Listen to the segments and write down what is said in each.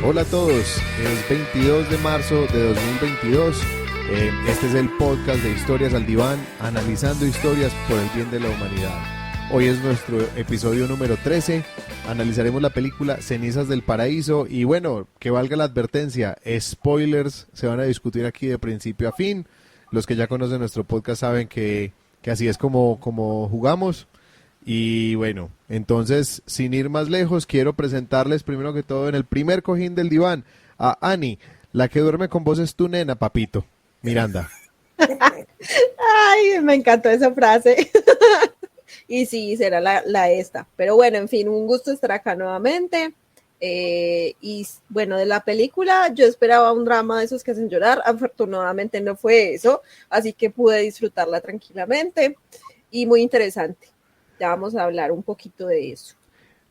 Hola a todos, es 22 de marzo de 2022. Este es el podcast de Historias al Diván, analizando historias por el bien de la humanidad. Hoy es nuestro episodio número 13. Analizaremos la película Cenizas del Paraíso y bueno, que valga la advertencia, spoilers se van a discutir aquí de principio a fin. Los que ya conocen nuestro podcast saben que así es como jugamos. Y bueno, entonces, sin ir más lejos, quiero presentarles primero que todo en el primer cojín del diván a Ani, la que duerme con vos es tu nena, papito, Miranda. Ay, me encantó esa frase. Y sí, será la esta. Pero bueno, en fin, un gusto estar acá nuevamente. Y bueno, de la película yo esperaba un drama de esos que hacen llorar. Afortunadamente no fue eso, así que pude disfrutarla tranquilamente y muy interesante. Ya vamos a hablar un poquito de eso.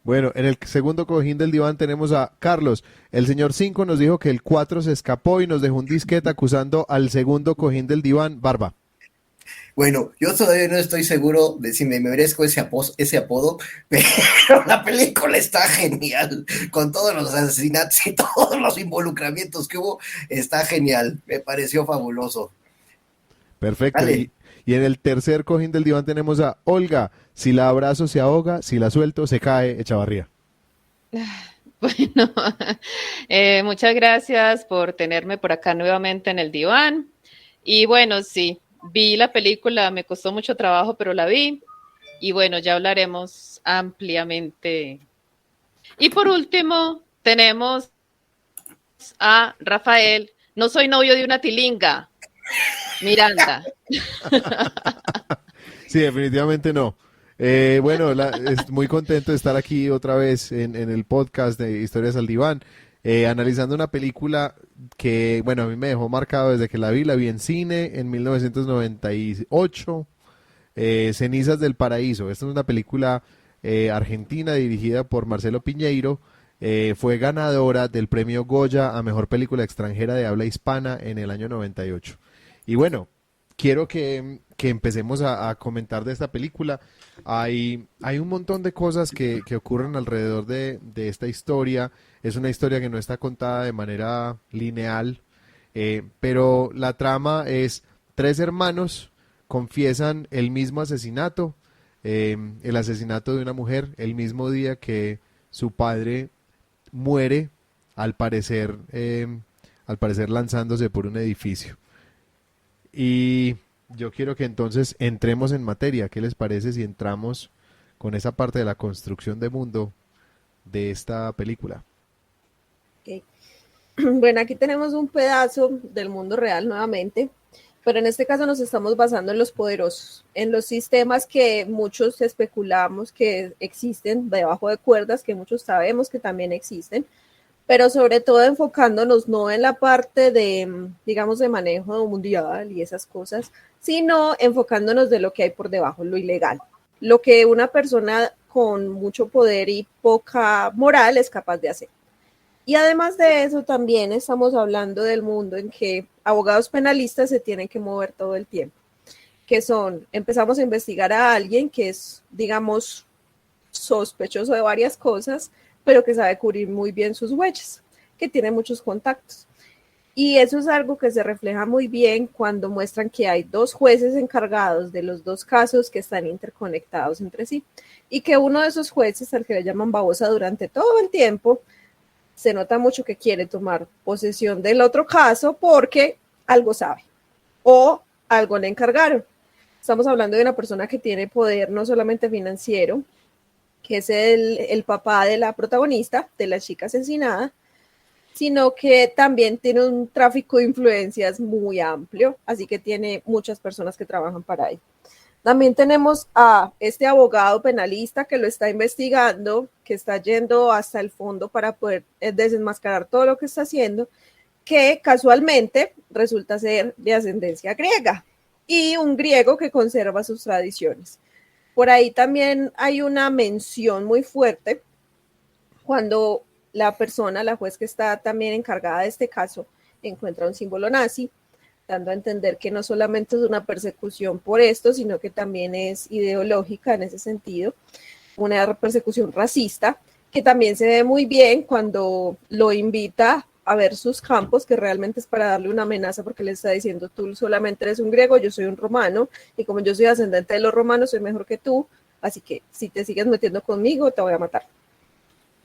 Bueno, en el segundo cojín del diván tenemos a Carlos. El señor 5 nos dijo que el 4 se escapó y nos dejó un disquete acusando al segundo cojín del diván, Barba. Bueno, yo todavía no estoy seguro de si me merezco ese apodo, pero la película está genial, con todos los asesinatos y todos los involucramientos que hubo, está genial, me pareció fabuloso. Perfecto. Dale. Y en el tercer cojín del diván tenemos a Olga. Si la abrazo se ahoga, si la suelto se cae, Echavarría. Bueno, muchas gracias por tenerme por acá nuevamente en el diván. Y bueno, sí, vi la película, me costó mucho trabajo, pero la vi. Y bueno, ya hablaremos ampliamente. Y por último, tenemos a Rafael. No soy novio de una tilinga, Miranda. Sí, definitivamente no. Bueno, muy contento de estar aquí otra vez en el podcast de Historias al Diván, analizando una película que, bueno, a mí me dejó marcado desde que la vi en cine en 1998, Cenizas del Paraíso. Esta es una película argentina dirigida por Marcelo Piñeiro. Fue ganadora del premio Goya a Mejor Película Extranjera de Habla Hispana en el año 98. Y bueno, quiero que empecemos a comentar de esta película. Hay un montón de cosas que ocurren alrededor de esta historia. Es una historia que no está contada de manera lineal, pero la trama es tres hermanos confiesan el mismo asesinato, el asesinato de una mujer, el mismo día que su padre muere, al parecer lanzándose por un edificio. Y yo quiero que entonces entremos en materia. ¿Qué les parece si entramos con esa parte de la construcción de mundo de esta película? Okay. Bueno, aquí tenemos un pedazo del mundo real nuevamente, pero en este caso nos estamos basando en los poderosos, en los sistemas que muchos especulamos que existen debajo de cuerdas, que muchos sabemos que también existen, pero sobre todo enfocándonos no en la parte de, digamos, de manejo mundial y esas cosas, sino enfocándonos de lo que hay por debajo, lo ilegal, lo que una persona con mucho poder y poca moral es capaz de hacer. Y además de eso, también estamos hablando del mundo en que abogados penalistas se tienen que mover todo el tiempo, que son, empezamos a investigar a alguien que es, digamos, sospechoso de varias cosas, pero que sabe cubrir muy bien sus huellas, que tiene muchos contactos. Y eso es algo que se refleja muy bien cuando muestran que hay dos jueces encargados de los dos casos que están interconectados entre sí, y que uno de esos jueces, al que le llaman babosa durante todo el tiempo, se nota mucho que quiere tomar posesión del otro caso porque algo sabe o algo le encargaron. Estamos hablando de una persona que tiene poder no solamente financiero, que es el papá de la protagonista, de la chica asesinada, sino que también tiene un tráfico de influencias muy amplio, así que tiene muchas personas que trabajan para él. También tenemos a este abogado penalista que lo está investigando, que está yendo hasta el fondo para poder desenmascarar todo lo que está haciendo, que casualmente resulta ser de ascendencia griega y un griego que conserva sus tradiciones. Por ahí también hay una mención muy fuerte cuando la persona, la juez que está también encargada de este caso, encuentra un símbolo nazi, dando a entender que no solamente es una persecución por esto, sino que también es ideológica en ese sentido, una persecución racista que también se ve muy bien cuando lo invita a ver sus campos, que realmente es para darle una amenaza porque le está diciendo, tú solamente eres un griego, yo soy un romano, y como yo soy ascendente de los romanos, soy mejor que tú, así que si te sigues metiendo conmigo, te voy a matar.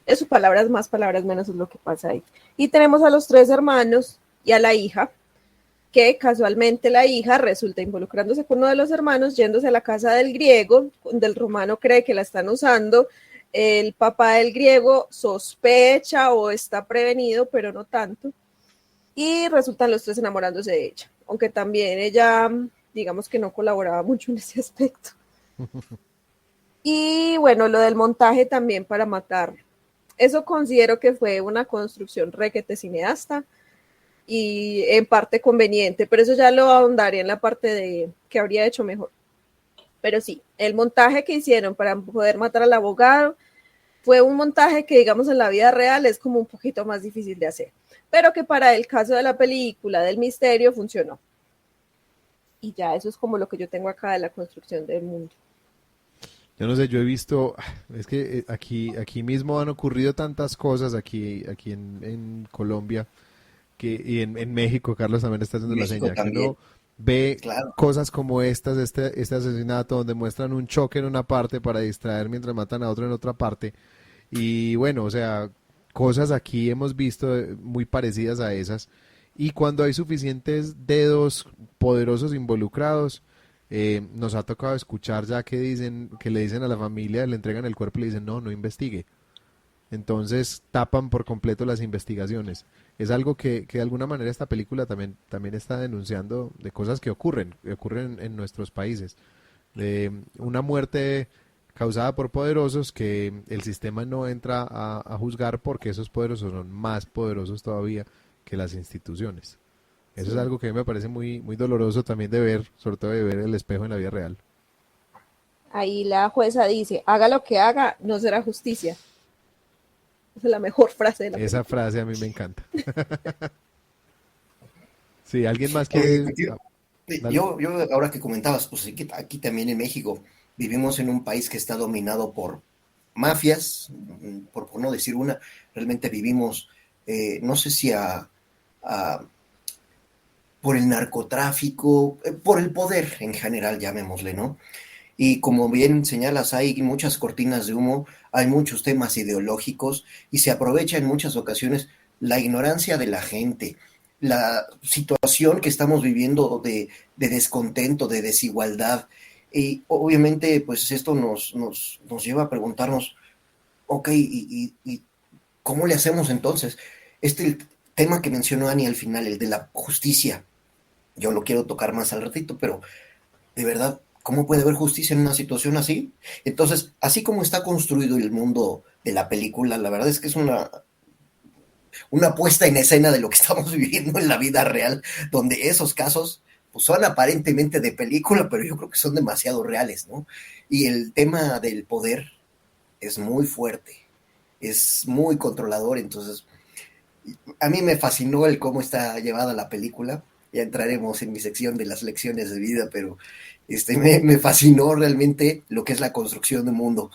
Es sus palabras más, palabras menos, es lo que pasa ahí. Y tenemos a los 3 hermanos y a la hija, que casualmente la hija resulta involucrándose con uno de los hermanos, yéndose a la casa del griego, del romano cree que la están usando, el papá del griego sospecha o está prevenido, pero no tanto, y resultan los 3 enamorándose de ella, aunque también ella, digamos que no colaboraba mucho en ese aspecto. Y bueno, lo del montaje también para matar, eso considero que fue una construcción requete cineasta, y en parte conveniente, pero eso ya lo ahondaría en la parte de que habría hecho mejor. Pero sí, el montaje que hicieron para poder matar al abogado fue un montaje que, digamos, en la vida real es como un poquito más difícil de hacer, pero que para el caso de la película, del misterio, funcionó. Y ya eso es como lo que yo tengo acá de la construcción del mundo. Yo no sé, yo he visto, es que aquí mismo han ocurrido tantas cosas, aquí en Colombia, y en México, Carlos también está haciendo la México señal, que también, uno ve claro. cosas como este asesinato donde muestran un choque en una parte para distraer mientras matan a otro en otra parte. Y bueno, o sea, cosas aquí hemos visto muy parecidas a esas. Y cuando hay suficientes dedos poderosos involucrados, nos ha tocado escuchar ya que le dicen a la familia, le entregan el cuerpo y le dicen, no, no investigue. Entonces tapan por completo las investigaciones. Es algo que de alguna manera esta película también está denunciando de cosas que ocurren en nuestros países. De una muerte causada por poderosos que el sistema no entra a juzgar porque esos poderosos son más poderosos todavía que las instituciones. Eso es Sí. algo que a mí me parece muy doloroso también de ver, sobre todo de ver el espejo en la vida real. Ahí la jueza dice, haga lo que haga, no será justicia. Esa es la mejor frase de la Esa película. frase a mí me encanta. Sí, ¿alguien más quiere? Dale. Yo ahora que comentabas, pues sí que aquí también en México vivimos en un país que está dominado por mafias, por no decir una, realmente vivimos, no sé si a- por el narcotráfico, por el poder en general, llamémosle, ¿no? Y como bien señalas, hay muchas cortinas de humo, hay muchos temas ideológicos y se aprovecha en muchas ocasiones la ignorancia de la gente, la situación que estamos viviendo de descontento, de desigualdad. Y obviamente, pues esto nos lleva a preguntarnos, ok, ¿y cómo le hacemos entonces? Este tema que mencionó Ani al final, el de la justicia, yo lo quiero tocar más al ratito, pero de verdad, ¿cómo puede haber justicia en una situación así? Entonces, así como está construido el mundo de la película, la verdad es que es una puesta en escena de lo que estamos viviendo en la vida real, donde esos casos pues, son aparentemente de película, pero yo creo que son demasiado reales, ¿no? Y el tema del poder es muy fuerte, es muy controlador, entonces a mí me fascinó el cómo está llevada la película. Ya entraremos en mi sección de las lecciones de vida, pero me fascinó realmente lo que es la construcción de mundo.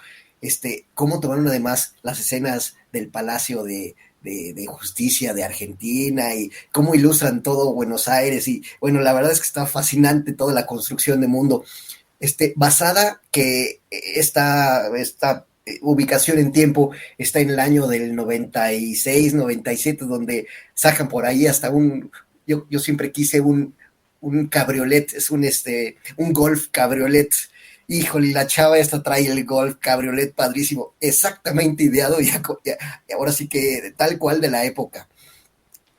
Cómo tomaron además las escenas del Palacio de Justicia de Argentina y cómo ilustran todo Buenos Aires. Y bueno, la verdad es que está fascinante toda la construcción de mundo. Basada que esta ubicación en tiempo está en el año del 96, 97, donde sacan por ahí hasta yo siempre quise un cabriolet, es un Golf cabriolet. Híjole, la chava esta trae el Golf cabriolet padrísimo, exactamente ideado y ahora sí que tal cual de la época.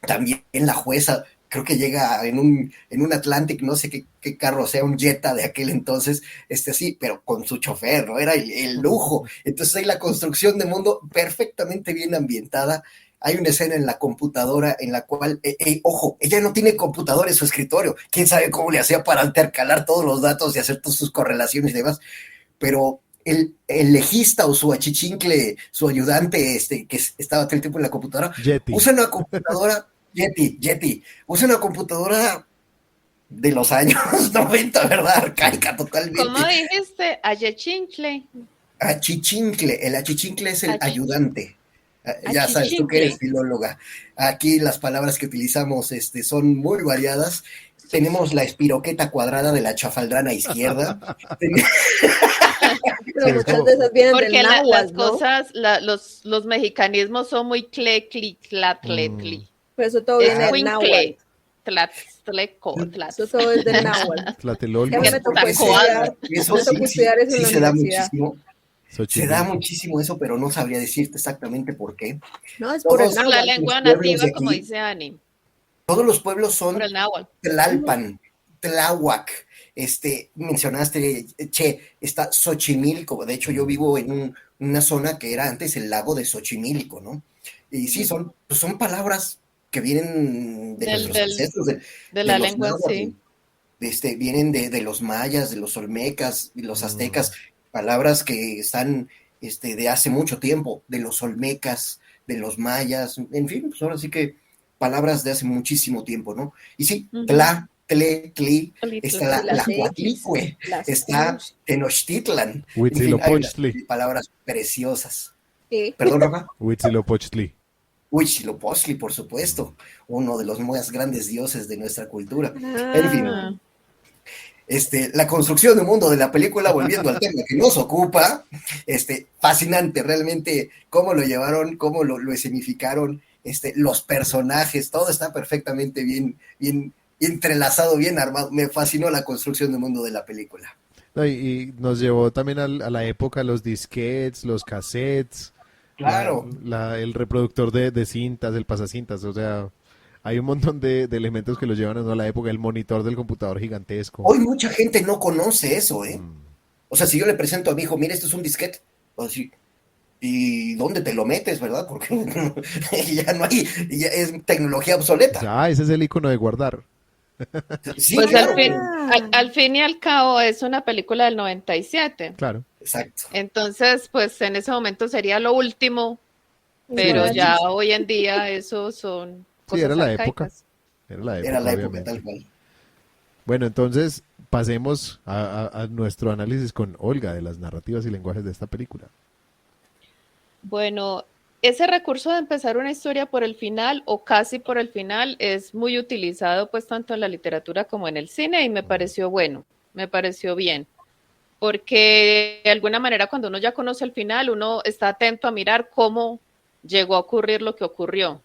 También la jueza, creo que llega en un Atlantic, no sé qué carro sea, un Jetta de aquel entonces, sí, pero con su chofer, ¿no? Era el lujo. Entonces hay la construcción de mundo perfectamente bien ambientada. Hay una escena en la computadora en la cual, ojo, ella no tiene computadora en su escritorio. ¿Quién sabe cómo le hacía para intercalar todos los datos y hacer todas sus correlaciones y demás? Pero el legista o su achichincle, su ayudante, que estaba todo el tiempo en la computadora, Yeti. usa una computadora Yeti, usa una computadora de los años 90, ¿verdad? Arcaica ¿Cómo totalmente. dijiste? Ayechincle. Achichincle. El achichincle es el Ach- ayudante. Ya sabes, tú que eres Achichincle. filóloga. Aquí las palabras que utilizamos son muy variadas. Tenemos la espiroqueta cuadrada de la chafaldrana izquierda. Sí, Pero es muchas como, de esas vienen del Porque las náhuatl, ¿no? cosas, los mexicanismos son muy cle, cli, tlatle, mm, tli. Pero eso todo viene del náhuatl. Escuincle, tlatzleco, Eso todo es del náhuatl. Sí, a mí Tlatelolco, me tocó Quetzalcóatl. estudiar, Eso me tocó sí, sí, estudiar eso en sí la se da universidad. muchísimo. Se da Xochimilco. muchísimo eso, pero no sabría decirte exactamente por qué. No, es por el Todos Por la náhuatl. los lengua pueblos nativa, de como aquí, dice Ani, todos los pueblos por son el náhuatl. Ujú. Tlalpan, Tláhuac, mencionaste, está Xochimilco. De hecho, yo vivo en una zona que era antes el lago de Xochimilco, ¿no? Y sí, son palabras que vienen de Del, nuestros del, ancestros, de de la los lengua en náhuatl, sí. vienen de los mayas, de los olmecas y los aztecas, Mm. palabras que están de hace mucho tiempo, de los olmecas, de los mayas, en fin, pues ahora sí que palabras de hace muchísimo tiempo, ¿no? Y sí, Ujú. tla, tle, tli, está Y la las X, Coatlicue, las está Qs. Tenochtitlan, en fin, hay unas Huitzilopochtli. palabras preciosas. ¿Qué? ¿Perdón, Rafa? Huitzilopochtli. Huitzilopochtli, por Mm. supuesto, uno de los más grandes dioses de nuestra cultura. En fin, Ah, Ah, la construcción del mundo de la película, volviendo al tema que nos ocupa, fascinante, realmente cómo lo llevaron, cómo lo escenificaron, los personajes, todo está perfectamente bien entrelazado, bien armado. Me fascinó la construcción del mundo de la película. No, y nos llevó también a la época los disquetes, los cassettes, Claro, el reproductor de cintas, el pasacintas, o sea, hay un montón de elementos que los llevan a uno a la época, el monitor del computador gigantesco. hoy mucha gente no conoce eso, ¿eh? Mm. O sea, si yo le presento a mi hijo, mira, esto es un disquete, o decir, ¿y dónde te lo metes, verdad? Porque ya no hay, ya es tecnología O obsoleta. sea, ese es el icono de guardar. Sí, pues claro, pero ah, al fin y al cabo es una película del 97. Claro. exacto. Entonces, pues en ese momento sería lo último, pero igual. ya hoy en día eso son Sí, era cosas la época. arcaicas. Era la Era época, la época obviamente. tal cual. Bueno, entonces pasemos a nuestro análisis con Olga de las narrativas y lenguajes de esta película. Bueno, ese recurso de empezar una historia por el final o casi por el final es muy utilizado pues tanto en la literatura como en el cine y me pareció bueno, me pareció bien, porque de alguna manera cuando uno ya conoce el final, uno está atento a mirar cómo llegó a ocurrir lo que ocurrió.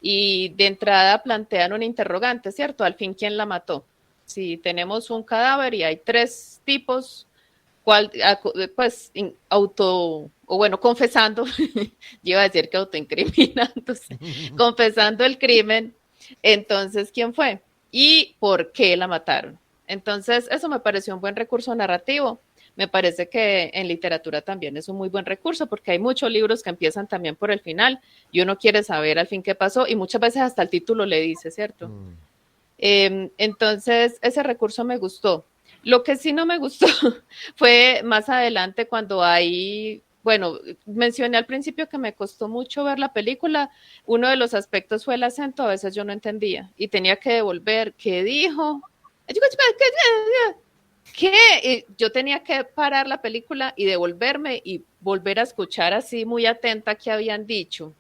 Y de entrada plantean un interrogante, ¿cierto? Al fin, ¿quién la mató? Si tenemos un cadáver y hay tres tipos, ¿cuál, pues, auto, o bueno, confesando, yo iba a decir que autoincriminándose, confesando el crimen, entonces, ¿quién fue? ¿Y por qué la mataron? Entonces, eso me pareció un buen recurso narrativo. Me parece que en literatura también es un muy buen recurso porque hay muchos libros que empiezan también por el final y uno quiere saber al fin qué pasó y muchas veces hasta el título le dice, ¿cierto? Mm. Entonces, ese recurso me gustó. Lo que sí no me gustó fue más adelante cuando hay, bueno, mencioné al principio que me costó mucho ver la película. Uno de los aspectos fue el acento, a veces yo no entendía y tenía que devolver qué dijo. ¿Qué? Yo tenía que parar la película y devolverme y volver a escuchar así muy atenta qué habían dicho.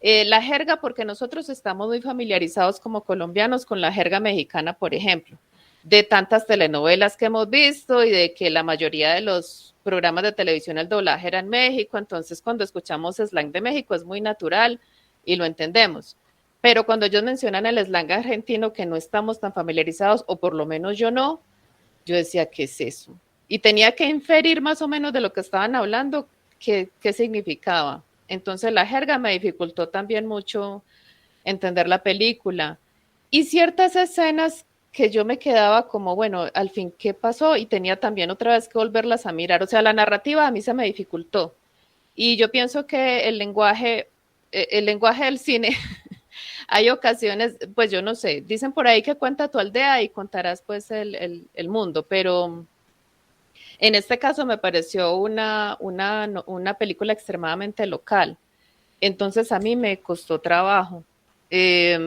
La jerga, porque nosotros estamos muy familiarizados como colombianos con la jerga mexicana, por ejemplo, de tantas telenovelas que hemos visto y de que la mayoría de los programas de televisión el doblaje era en México, entonces cuando escuchamos slang de México es muy natural y lo entendemos. Pero cuando ellos mencionan el slang argentino que no estamos tan familiarizados, o por lo menos yo no, yo decía, ¿qué es eso? Y tenía que inferir más o menos de lo que estaban hablando, qué significaba. Entonces la jerga me dificultó también mucho entender la película. Y ciertas escenas que yo me quedaba como, bueno, al fin, ¿qué pasó? Y tenía también otra vez que volverlas a mirar. O sea, la narrativa a mí se me dificultó. Y yo pienso que el lenguaje del cine, hay ocasiones, pues yo no sé, dicen por ahí que cuenta tu aldea y contarás pues el mundo, pero en este caso me pareció una película extremadamente local. Entonces a mí me costó trabajo. Eh,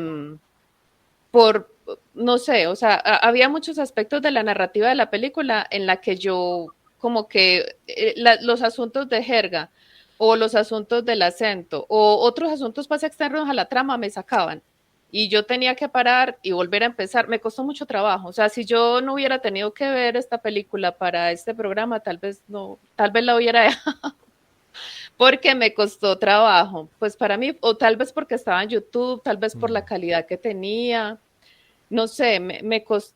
no sé, o sea, había muchos aspectos de la narrativa de la película en la que yo como que los asuntos de jerga o los asuntos del acento o otros asuntos más externos a la trama me sacaban. Y yo tenía que parar y volver a empezar. Me costó mucho trabajo. O sea, si yo no hubiera tenido que ver esta película para este programa, tal vez la hubiera dejado. Porque me costó trabajo. Pues para mí, o tal vez porque estaba en YouTube, tal vez por la calidad que tenía. No sé,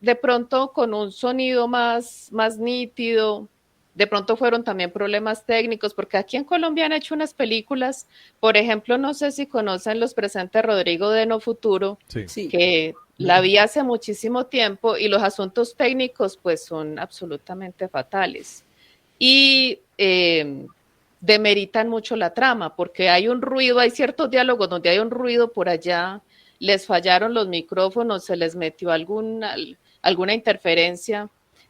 de pronto con un sonido más nítido. De pronto fueron también problemas técnicos, porque aquí en Colombia han hecho unas películas, por ejemplo, no sé si conocen Los Presentes Rodrigo de No Futuro, Sí. que la vi hace muchísimo tiempo y los asuntos técnicos pues son absolutamente fatales. Y demeritan mucho la trama, porque hay un ruido, hay ciertos diálogos donde hay un ruido por allá, les fallaron los micrófonos, se les metió alguna interferencia,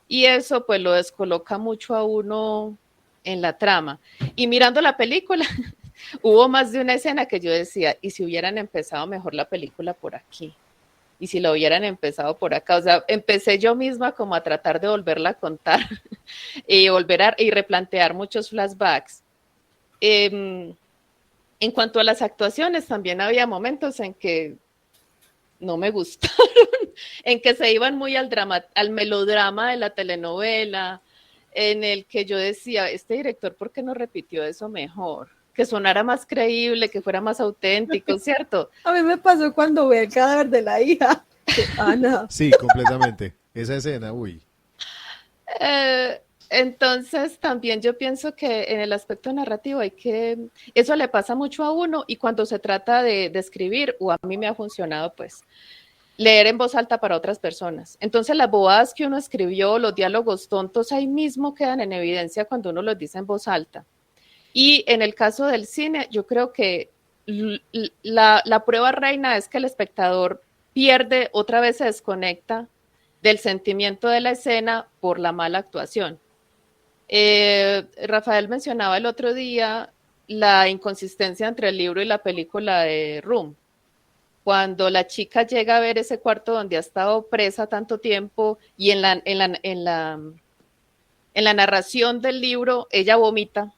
y eso pues lo descoloca mucho a uno en la trama. Y mirando la película, hubo más de una escena que yo decía, ¿y si hubieran empezado mejor la película por aquí? ¿Y si lo hubieran empezado por acá? O sea, empecé yo misma como a tratar de volverla a contar y y replantear muchos flashbacks. En cuanto a las actuaciones, también había momentos en que no me gustaron, en que se iban muy al melodrama de la telenovela, en el que yo decía, este director, ¿por qué no repitió eso mejor? Que sonara más creíble, que fuera más auténtico, ¿cierto? A mí me pasó cuando vi el cadáver de la hija de Ana. Sí, completamente. Esa escena, uy. Entonces también yo pienso que en el aspecto narrativo eso le pasa mucho a uno, y cuando se trata de escribir, o a mí me ha funcionado pues leer en voz alta para otras personas. Entonces las bobadas que uno escribió, los diálogos tontos, ahí mismo quedan en evidencia cuando uno los dice en voz alta. Y en el caso del cine, yo creo que la prueba reina es que el espectador pierde, otra vez se desconecta del sentimiento de la escena por la mala actuación. Rafael mencionaba el otro día la inconsistencia entre el libro y la película de Room. Cuando la chica llega a ver ese cuarto donde ha estado presa tanto tiempo, y en la narración del libro ella vomita,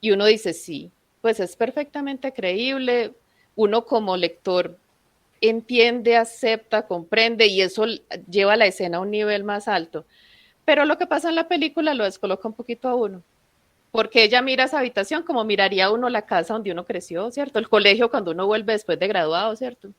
y uno dice, sí, pues es perfectamente creíble, uno como lector entiende, acepta, comprende, y eso lleva la escena a un nivel más alto. Pero lo que pasa en la película lo descoloca un poquito a uno, porque ella mira esa habitación como miraría uno la casa donde uno creció, ¿cierto? El colegio cuando uno vuelve después de graduado, ¿cierto?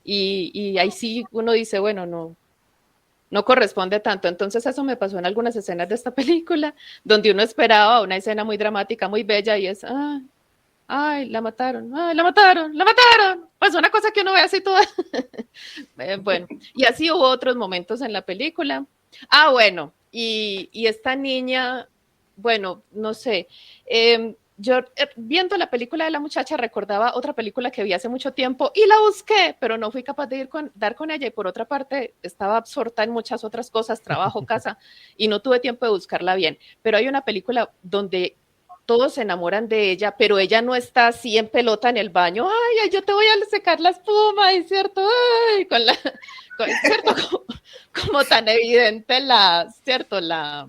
Y ahí sí uno dice, bueno, no corresponde tanto. Entonces eso me pasó en algunas escenas de esta película, donde uno esperaba una escena muy dramática, muy bella, y es, ay, la mataron, ay, la mataron, la mataron. Pues una cosa que uno ve así toda. Bueno, y así hubo otros momentos en la película. Bueno, y esta niña, bueno, no sé, yo viendo la película de la muchacha recordaba otra película que vi hace mucho tiempo y la busqué, pero no fui capaz de dar con ella, y por otra parte estaba absorta en muchas otras cosas, trabajo, casa, y no tuve tiempo de buscarla bien. Pero hay una película donde todos se enamoran de ella, pero ella no está así en pelota en el baño, ay, yo te voy a secar la espuma, y cierto, ay, cierto, como tan evidente cierto, Era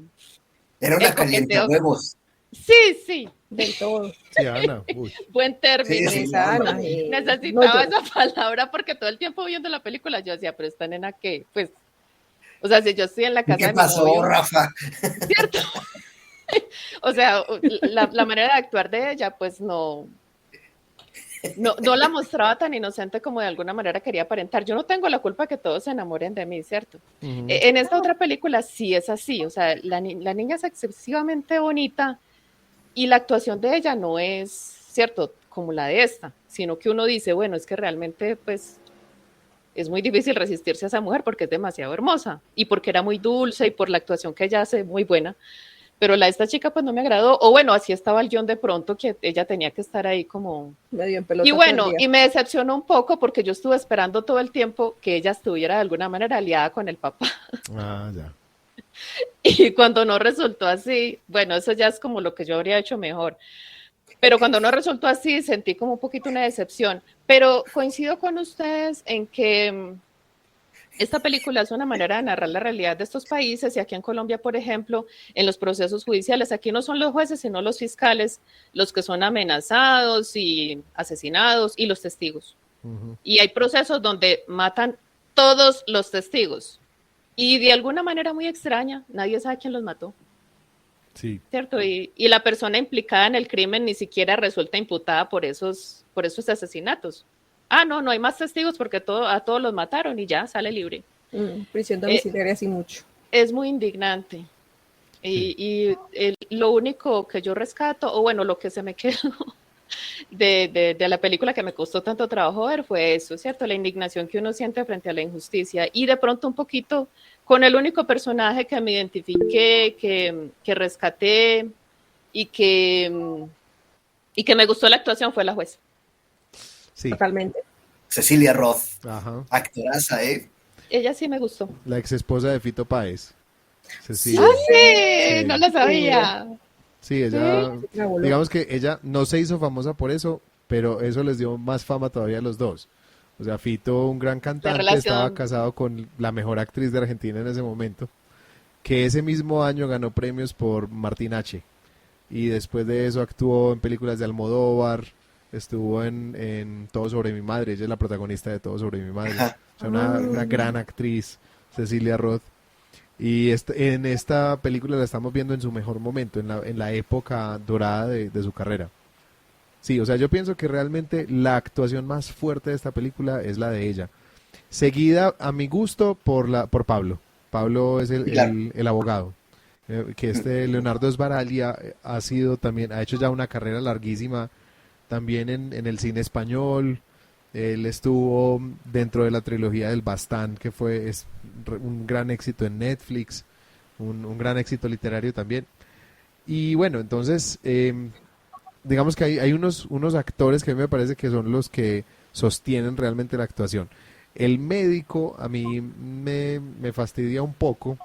una calientahuevos. Sí. Del todo. Sí, Ana, uy. Buen término. Sí, Ana, necesitaba esa palabra, porque todo el tiempo viendo la película yo decía, pero esta nena qué, pues, o sea, si yo estoy en la casa ¿Qué pasó, de mi novio, Rafa? ¿cierto? O sea, la manera de actuar de ella, pues no la mostraba tan inocente como de alguna manera quería aparentar. Yo no tengo la culpa que todos se enamoren de mí, ¿cierto? En esta otra película sí es así, o sea, la niña es excesivamente bonita, y la actuación de ella no es, ¿cierto?, como la de esta, sino que uno dice, bueno, es que realmente, pues, es muy difícil resistirse a esa mujer porque es demasiado hermosa, y porque era muy dulce, y por la actuación que ella hace, muy buena. Pero la de esta chica pues no me agradó, o bueno, así estaba el guión de pronto, que ella tenía que estar ahí como... medio en pelota. Y bueno, y me decepcionó un poco porque yo estuve esperando todo el tiempo que ella estuviera de alguna manera aliada con el papá. Ya. Y cuando no resultó así, bueno, eso ya es como lo que yo habría hecho mejor. Pero cuando no resultó así, sentí como un poquito una decepción. Pero coincido con ustedes en que Esta película es una manera de narrar la realidad de estos países y aquí en Colombia, por ejemplo, en los procesos judiciales, aquí no son los jueces, sino los fiscales los que son amenazados y asesinados y los testigos. Y hay procesos donde matan todos los testigos y de alguna manera muy extraña, nadie sabe quién los mató. Sí. ¿Cierto? Y la persona implicada en el crimen ni siquiera resulta imputada por esos asesinatos. No hay más testigos porque a todos los mataron y ya sale libre. Prisión domiciliaria sí mucho. Es muy indignante. Sí. Lo único que yo rescato, o bueno, lo que se me quedó de la película que me costó tanto trabajo ver fue eso, ¿cierto? La indignación que uno siente frente a la injusticia y de pronto un poquito con el único personaje que me identifiqué, que rescaté y que me gustó la actuación fue la jueza. Sí. Totalmente. Cecilia Roth, Ajá. actoraza, ¿eh? Ella sí me gustó. La ex esposa de Fito Páez. Cecilia. Sí, no lo sabía. Sí, ella, digamos que ella no se hizo famosa por eso, pero eso les dio más fama todavía a los dos. O sea, Fito, un gran cantante, estaba casado con la mejor actriz de Argentina en ese momento, que ese mismo año ganó premios por Martín H. Y después de eso actuó en películas de Almodóvar, estuvo en Todo sobre mi madre, ella es la protagonista de Todo sobre mi madre. O sea, una gran actriz, Cecilia Roth. Y en esta película la estamos viendo en su mejor momento, en la época dorada de su carrera. Sí, o sea, yo pienso que realmente la actuación más fuerte de esta película es la de ella. Seguida, a mi gusto, por Pablo. Pablo es el abogado. Que Leonardo Sbaraglia ha hecho ya una carrera larguísima también en el cine español. Él estuvo dentro de la trilogía del Bastán, que es un gran éxito en Netflix, un gran éxito literario también. Y bueno, entonces, digamos que hay unos actores que a mí me parece que son los que sostienen realmente la actuación. El médico a mí me fastidia un poco,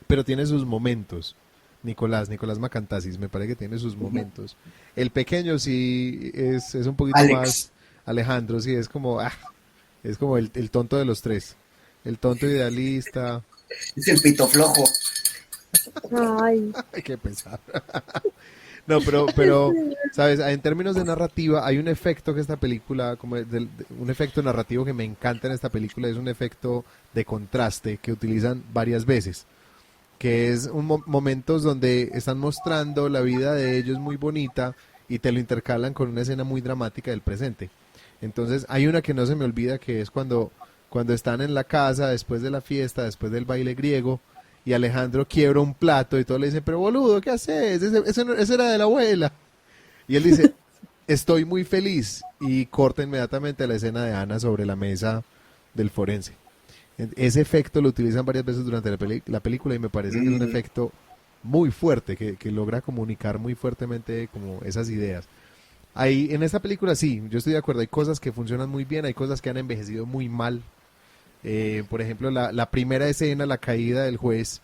pero tiene sus momentos. Nicolás Macantasis, me parece que tiene sus momentos. El pequeño sí es un poquito más... Alejandro, sí, es como el tonto de los tres. El tonto idealista. Es el pito flojo. Ay. Qué pesar. No, pero, ¿sabes? En términos de narrativa, hay un efecto que esta película, un efecto narrativo que me encanta en esta película, es un efecto de contraste que utilizan varias veces. Que es momentos donde están mostrando la vida de ellos muy bonita y te lo intercalan con una escena muy dramática del presente. Entonces hay una que no se me olvida, que es cuando están en la casa después de la fiesta, después del baile griego, y Alejandro quiebra un plato y todos le dicen, pero boludo, ¿qué haces? Ese era de la abuela. Y él dice, estoy muy feliz, y corta inmediatamente la escena de Ana sobre la mesa del forense. Ese efecto lo utilizan varias veces durante la película y me parece que es un efecto muy fuerte, que logra comunicar muy fuertemente como esas ideas. En esta película sí, yo estoy de acuerdo, hay cosas que funcionan muy bien, hay cosas que han envejecido muy mal. Por ejemplo, la primera escena, la caída del juez,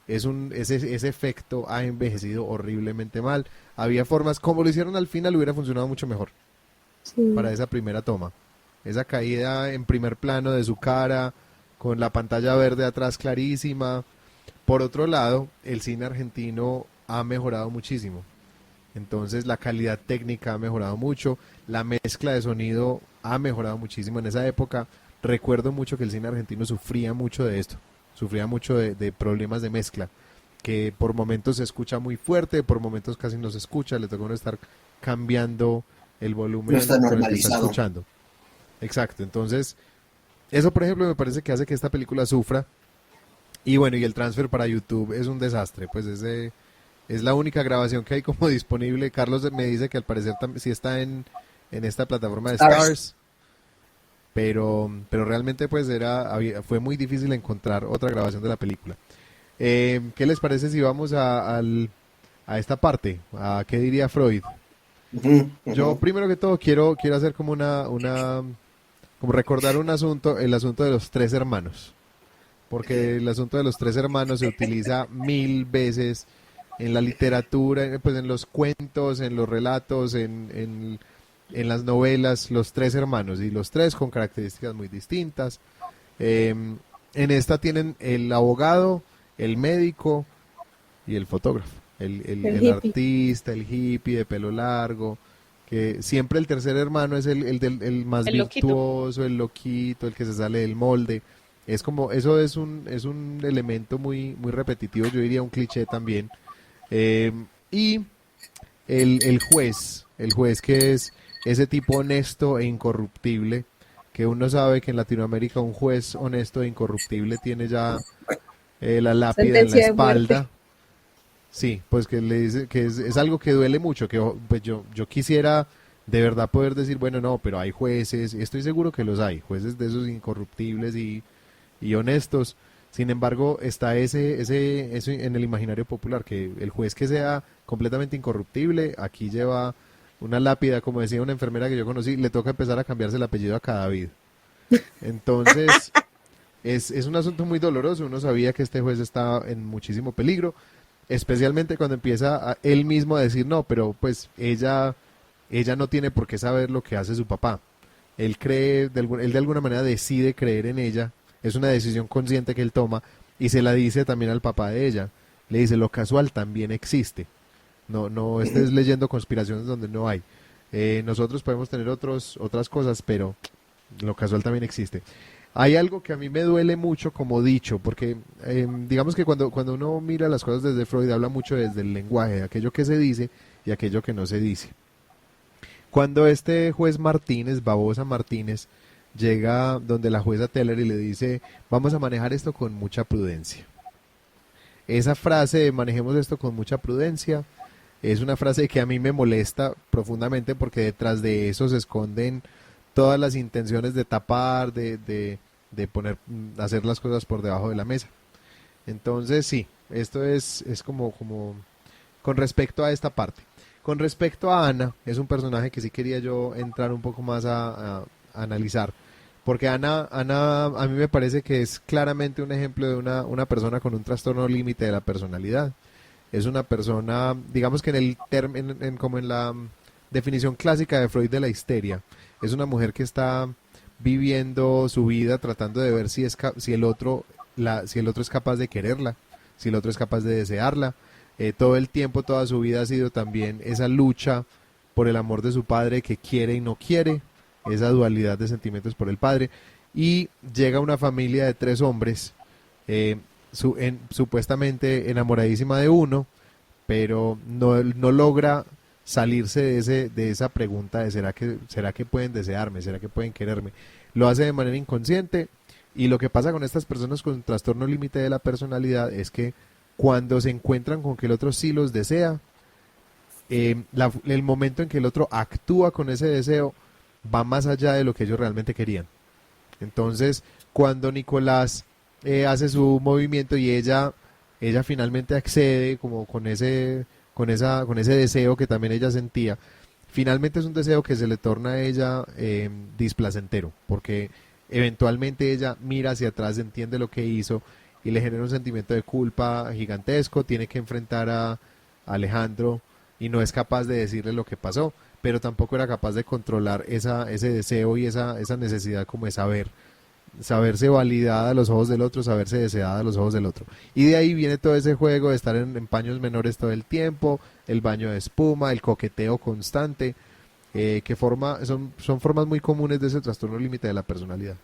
ese efecto ha envejecido horriblemente mal. Había formas, como lo hicieron al final, hubiera funcionado mucho mejor para esa primera toma. Esa caída en primer plano de su cara, con la pantalla verde atrás clarísima. Por otro lado, el cine argentino ha mejorado muchísimo. Entonces la calidad técnica ha mejorado mucho, la mezcla de sonido ha mejorado muchísimo. En esa época recuerdo mucho que el cine argentino sufría mucho de esto, sufría mucho de problemas de mezcla, que por momentos se escucha muy fuerte, por momentos casi no se escucha, le toca uno estar cambiando el volumen con el que está escuchando. Exacto, entonces eso por ejemplo me parece que hace que esta película sufra. Y bueno, y el transfer para YouTube es un desastre, pues es la única grabación que hay como disponible. Carlos me dice que al parecer sí está en esta plataforma de Stars, pero realmente pues fue muy difícil encontrar otra grabación de la película. ¿Qué les parece si vamos a esta parte? ¿A qué diría Freud? Yo primero que todo quiero hacer como como recordar el asunto de los tres hermanos, porque el asunto de los tres hermanos se utiliza 1000 veces en la literatura, pues en los cuentos, en los relatos, en las novelas, los tres hermanos, y los tres con características muy distintas. En esta tienen el abogado, el médico y el fotógrafo, El el hippie. artista, el hippie de pelo largo, que siempre el tercer hermano es el más El loquito. virtuoso, el loquito, el que se sale del molde. Es como, eso es un elemento muy, muy repetitivo, yo diría un cliché también. Y el juez que es ese tipo honesto e incorruptible, que uno sabe que en Latinoamérica un juez honesto e incorruptible tiene ya la lápida en la Sentencia de muerte. espalda. Sí, pues que le dice que es algo que duele mucho, que pues yo quisiera de verdad poder decir, bueno, no, pero hay jueces, estoy seguro que los hay, jueces de esos incorruptibles y honestos. Sin embargo, está eso en el imaginario popular, que el juez que sea completamente incorruptible, aquí lleva una lápida, como decía una enfermera que yo conocí, le toca empezar a cambiarse el apellido a cada vida. Entonces, es un asunto muy doloroso, uno sabía que este juez estaba en muchísimo peligro, especialmente cuando empieza él mismo a decir, no, pero pues ella no tiene por qué saber lo que hace su papá. Él cree, él de alguna manera decide creer en ella, es una decisión consciente que él toma y se la dice también al papá de ella. Le dice, lo casual también existe. No, no estés leyendo conspiraciones donde no hay. Nosotros podemos tener otras cosas, pero lo casual también existe. Hay algo que a mí me duele mucho como dicho, porque digamos que cuando uno mira las cosas desde Freud, habla mucho desde el lenguaje, de aquello que se dice y aquello que no se dice. Cuando este juez Martínez, Babosa Martínez, llega donde la jueza Teller y le dice, vamos a manejar esto con mucha prudencia. Esa frase de manejemos esto con mucha prudencia es una frase que a mí me molesta profundamente porque detrás de eso se esconden todas las intenciones de tapar, de poner, hacer las cosas por debajo de la mesa. Entonces sí, esto es como con respecto a esta parte. Con respecto a Ana, es un personaje que sí quería yo entrar un poco más a analizar. Porque Ana a mí me parece que es claramente un ejemplo de una persona con un trastorno límite de la personalidad. Es una persona, digamos que como en la definición clásica de Freud de la histeria, es una mujer que está viviendo su vida tratando de ver si el otro es capaz de quererla, si el otro es capaz de desearla. Todo el tiempo, toda su vida ha sido también esa lucha por el amor de su padre que quiere y no quiere, esa dualidad de sentimientos por el padre, y llega una familia de 3 hombres, supuestamente enamoradísima de uno, pero no logra salirse de esa pregunta de ¿será que pueden desearme? ¿Será que pueden quererme? Lo hace de manera inconsciente, y lo que pasa con estas personas con trastorno límite de la personalidad es que cuando se encuentran con que el otro sí los desea, el momento en que el otro actúa con ese deseo va más allá de lo que ellos realmente querían. Entonces, cuando Nicolás hace su movimiento y ella finalmente accede como con ese deseo que también ella sentía, finalmente es un deseo que se le torna a ella displacentero, porque eventualmente ella mira hacia atrás, entiende lo que hizo y le genera un sentimiento de culpa gigantesco, tiene que enfrentar a Alejandro y no es capaz de decirle lo que pasó, pero tampoco era capaz de controlar ese deseo y esa necesidad como de saberse validada a los ojos del otro, saberse deseada a los ojos del otro. Y de ahí viene todo ese juego de estar en paños menores todo el tiempo, el baño de espuma, el coqueteo constante, son formas muy comunes de ese trastorno límite de la personalidad.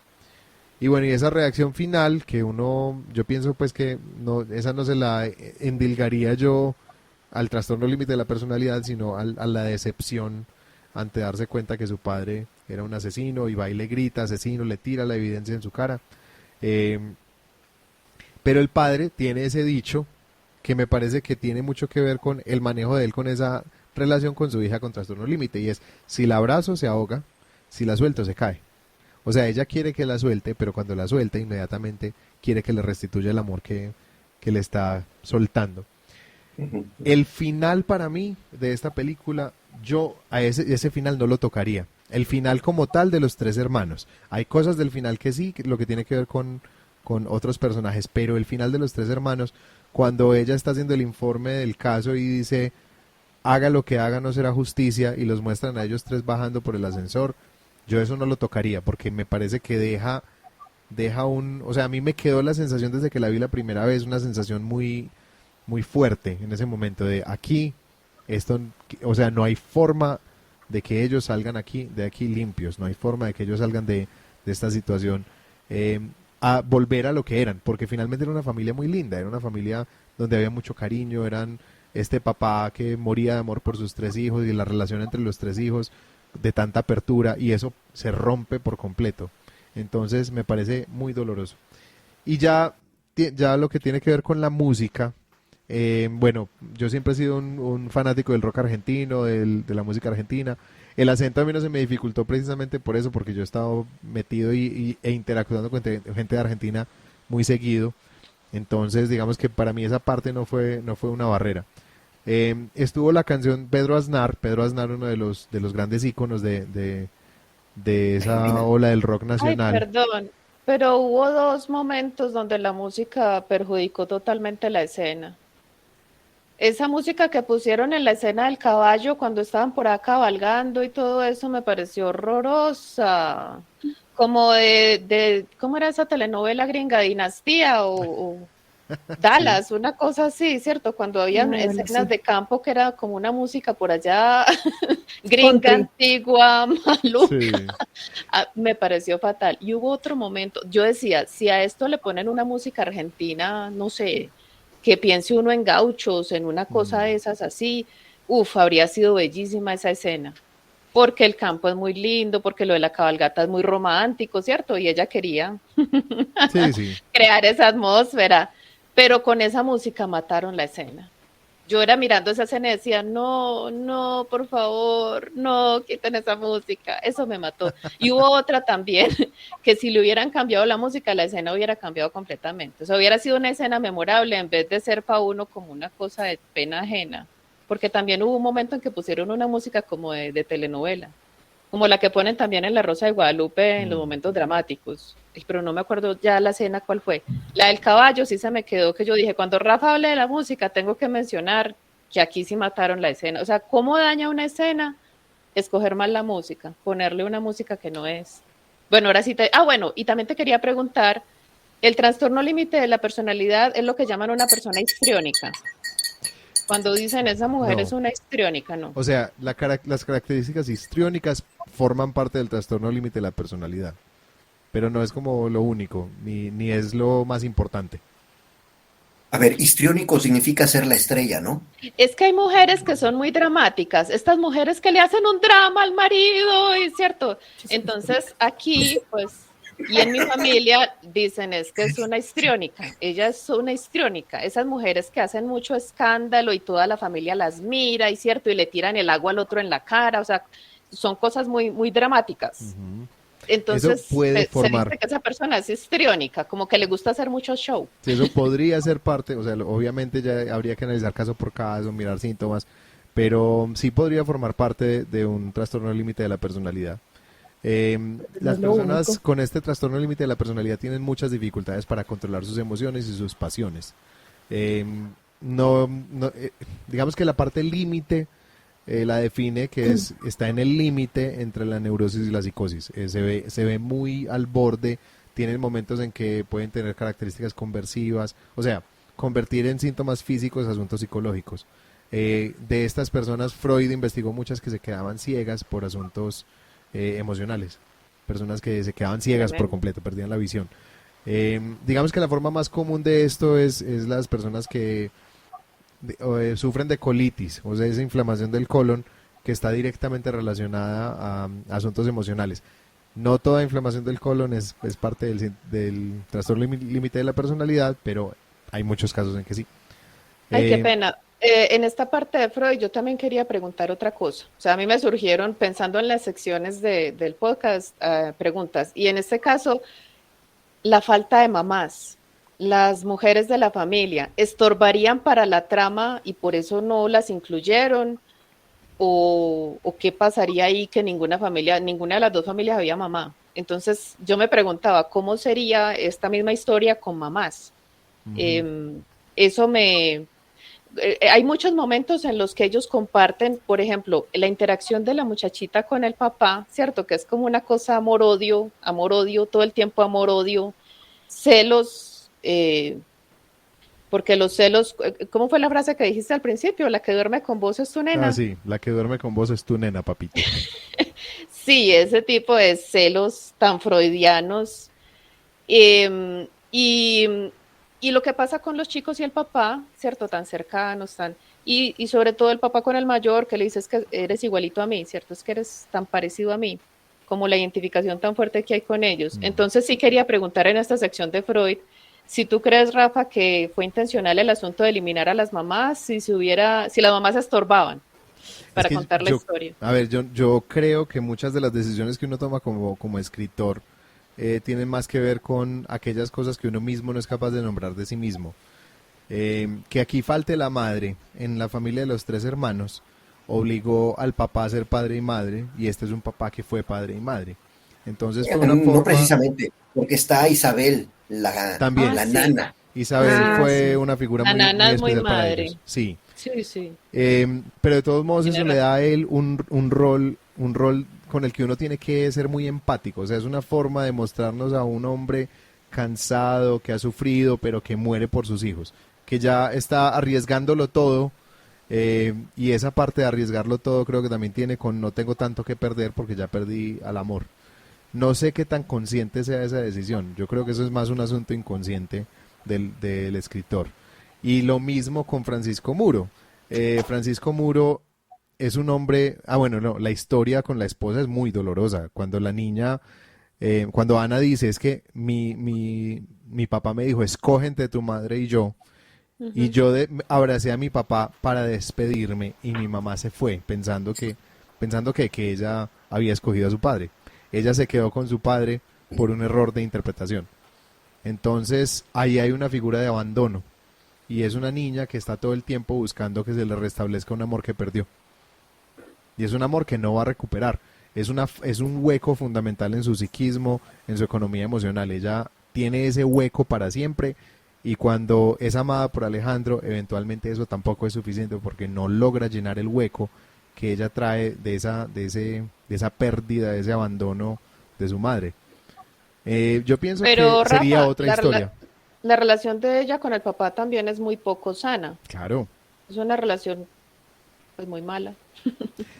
Y bueno, y esa reacción final que yo pienso pues que esa no se la endilgaría yo al trastorno límite de la personalidad, sino a la decepción ante darse cuenta que su padre era un asesino y va y le grita asesino, le tira la evidencia en su cara. Eh, pero el padre tiene ese dicho que me parece que tiene mucho que ver con el manejo de él con esa relación con su hija con trastorno límite, y es, si la abrazo se ahoga, si la suelto se cae. O sea, ella quiere que la suelte, pero cuando la suelta inmediatamente quiere que le restituya el amor que le está soltando. El final para mí de esta película, yo a ese final no lo tocaría. El final como tal de los 3 hermanos. Hay cosas del final que sí, lo que tiene que ver con otros personajes, pero el final de los 3 hermanos, cuando ella está haciendo el informe del caso y dice, haga lo que haga, no será justicia, y los muestran a ellos 3 bajando por el ascensor, yo eso no lo tocaría, porque me parece que deja deja o sea, a mí me quedó la sensación desde que la vi la primera vez, una sensación muy fuerte en ese momento de aquí, esto, o sea, no hay forma de que ellos salgan de aquí limpios, no hay forma de que ellos salgan de esta situación eh, a volver a lo que eran, porque finalmente era una familia muy linda, era una familia donde había mucho cariño, eran este papá que moría de amor por sus tres hijos y la relación entre los tres hijos de tanta apertura y eso se rompe por completo. Entonces me parece muy doloroso. Y ya lo que tiene que ver con la música, bueno, yo siempre he sido un fanático del rock argentino, de la música argentina. El acento a mí no se me dificultó precisamente por eso, porque yo he estado metido e interactuando con gente de Argentina muy seguido. Entonces, digamos que para mí esa parte no fue una barrera. Estuvo la canción Pedro Aznar, uno de los grandes íconos de esa ola del rock Ay, nacional. perdón, pero hubo dos momentos donde la música perjudicó totalmente la escena. Esa música que pusieron en la escena del caballo cuando estaban por acá cabalgando y todo eso me pareció horrorosa. Como ¿cómo era esa telenovela gringa? Dinastía o Sí, Dallas, una cosa así, ¿cierto? Cuando habían Ah, bueno, escenas sí. de campo que era como una música por allá gringa, Country. antigua, maluca. sí. Me pareció fatal. Y hubo otro momento, yo decía, si a esto le ponen una música argentina, no sé, que piense uno en gauchos, en una cosa de Mm, esas así, uf, habría sido bellísima esa escena. Porque el campo es muy lindo, porque lo de la cabalgata es muy romántico, ¿cierto? Y ella quería sí, sí. crear esa atmósfera, pero con esa música mataron la escena. Yo era mirando esa escena y decía, no, no, por favor, no, quiten esa música. Eso me mató. Y hubo otra también, que si le hubieran cambiado la música, la escena hubiera cambiado completamente. O sea, hubiera sido una escena memorable en vez de ser para uno como una cosa de pena ajena. Porque también hubo un momento en que pusieron una música como de telenovela, como la que ponen también en La Rosa de Guadalupe en los Mm. momentos dramáticos. Pero no me acuerdo ya la escena cuál fue. La del caballo sí se me quedó, que yo dije, cuando Rafa hable de la música, tengo que mencionar que aquí sí mataron la escena. O sea, ¿cómo daña una escena? Escoger mal la música, ponerle una música que no es. Bueno, ahora sí bueno, y también te quería preguntar, el trastorno límite de la personalidad es lo que llaman una persona histriónica. Cuando dicen esa mujer es No. una histriónica, ¿no? O sea, las características histriónicas forman parte del trastorno límite de la personalidad, pero no es como lo único, ni es lo más importante. A ver, histriónico significa ser la estrella, ¿no? Es que hay mujeres que son muy dramáticas, estas mujeres que le hacen un drama al marido, ¿es cierto? Entonces aquí, pues, y en mi familia dicen es que es una histriónica, ella es una histriónica, esas mujeres que hacen mucho escándalo y toda la familia las mira, ¿y cierto? Y le tiran el agua al otro en la cara, o sea, son cosas muy, muy dramáticas. Ujú. Eso Entonces puede se formar, dice que esa persona es histriónica, como que le gusta hacer mucho show. si eso podría ser parte, o sea, obviamente ya habría que analizar caso por caso, mirar síntomas, pero sí podría formar parte de un trastorno límite de la personalidad. No Las es lo personas único. con este trastorno límite de la personalidad tienen muchas dificultades para controlar sus emociones y sus pasiones. Eh, digamos que la parte límite la define que está en el límite entre la neurosis y la psicosis. Se ve muy al borde, tienen momentos en que pueden tener características conversivas, o sea, convertir en síntomas físicos asuntos psicológicos. De estas personas, Freud investigó muchas que se quedaban ciegas por asuntos emocionales, personas que se quedaban ciegas por Tremendo. completo, perdían la visión. Digamos que la forma más común de esto es las personas que sufren de colitis, o sea, esa inflamación del colon que está directamente relacionada a asuntos emocionales. No toda inflamación del colon es parte del trastorno límite de la personalidad, pero hay muchos casos en que sí. Ay, qué Eh, pena. En esta parte de Freud, yo también quería preguntar otra cosa. O sea, a mí me surgieron, pensando en las secciones del podcast, preguntas. Y en este caso, la falta de mamás. Las mujeres de la familia, ¿estorbarían para la trama y por eso no las incluyeron? ¿O qué pasaría ahí que ninguna de las dos familias había mamá? Entonces, yo me preguntaba, ¿cómo sería esta misma historia con mamás? ujú. Eh, eso hay muchos momentos en los que ellos comparten, por ejemplo, la interacción de la muchachita con el papá, ¿cierto? Que es como una cosa amor-odio, todo el tiempo amor-odio, celos, porque los celos, ¿cómo fue la frase que dijiste al principio? La que duerme con vos es tu nena. Ah, sí, la que duerme con vos es tu nena, papito. Sí, ese tipo de celos tan freudianos. Y, y lo que pasa con los chicos y el papá, ¿cierto? Tan cercanos, y sobre todo el papá con el mayor, que le dices que eres igualito a mí, ¿cierto? Es que eres tan parecido a mí, como la identificación tan fuerte que hay con ellos. Entonces sí quería preguntar en esta sección de Freud, si tú crees, Rafa, que fue intencional el asunto de eliminar a las mamás, si las mamás estorbaban Es para que contar la historia. a ver, yo creo que muchas de las decisiones que uno toma como escritor tienen más que ver con aquellas cosas que uno mismo no es capaz de nombrar de sí mismo. Que aquí falte la madre en la familia de los 3 hermanos obligó al papá a ser padre y madre, y este es un papá que fue padre y madre. Entonces fue una No forma precisamente, porque está Isabel, también. la Sí, nana. Isabel fue Sí. una figura la muy, nana muy es muy especial para madre. ellos. Sí. Sí, sí. Pero de todos modos Tiene eso le da razón. a él un rol con el que uno tiene que ser muy empático. O sea, es una forma de mostrarnos a un hombre cansado, que ha sufrido, pero que muere por sus hijos, que ya está arriesgándolo todo. Y esa parte de arriesgarlo todo creo que también tiene con no tengo tanto que perder porque ya perdí al amor. No sé qué tan consciente sea esa decisión. Yo creo que eso es más un asunto inconsciente del escritor. Y lo mismo con Francisco Muro. Francisco Muro es un hombre, bueno, no, la historia con la esposa es muy dolorosa. Cuando la niña, cuando Ana dice, es que mi papá me dijo, escoge entre tu madre y yo. Y Ujú. yo abracé a mi papá para despedirme y mi mamá se fue pensando que ella había escogido a su padre. Ella se quedó con su padre por un error de interpretación. Entonces ahí hay una figura de abandono y es una niña que está todo el tiempo buscando que se le restablezca un amor que perdió. Y es un amor que no va a recuperar. Es un hueco fundamental en su psiquismo, en su economía emocional. Ella tiene ese hueco para siempre y cuando es amada por Alejandro, eventualmente eso tampoco es suficiente porque no logra llenar el hueco que ella trae de esa pérdida, de ese abandono de su madre. Yo pienso que Pero sería Rafa, otra historia. la relación de ella con el papá también es muy poco sana. Claro. Es una relación pues muy mala.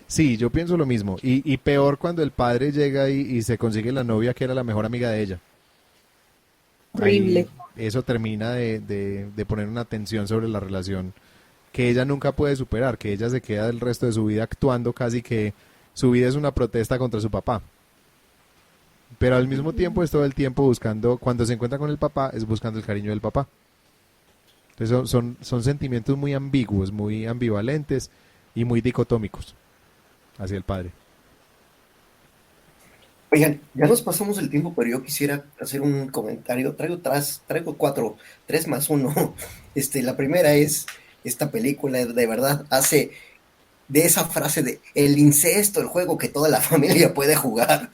Sí, yo pienso lo mismo. Y peor cuando el padre llega y se consigue la novia que era la mejor amiga de ella. Ahí Horrible. eso termina de poner una tensión sobre la relación que ella nunca puede superar, que ella se queda el resto de su vida actuando casi que su vida es una protesta contra su papá. Pero al mismo tiempo es todo el tiempo buscando, cuando se encuentra con el papá, es buscando el cariño del papá. Entonces son sentimientos muy ambiguos, muy ambivalentes y muy dicotómicos hacia el padre. Oigan, ya nos pasamos el tiempo, pero yo quisiera hacer un comentario. Traigo cuatro, 3 más 1. La primera es, esta película de verdad hace de esa frase de el incesto, el juego que toda la familia puede jugar.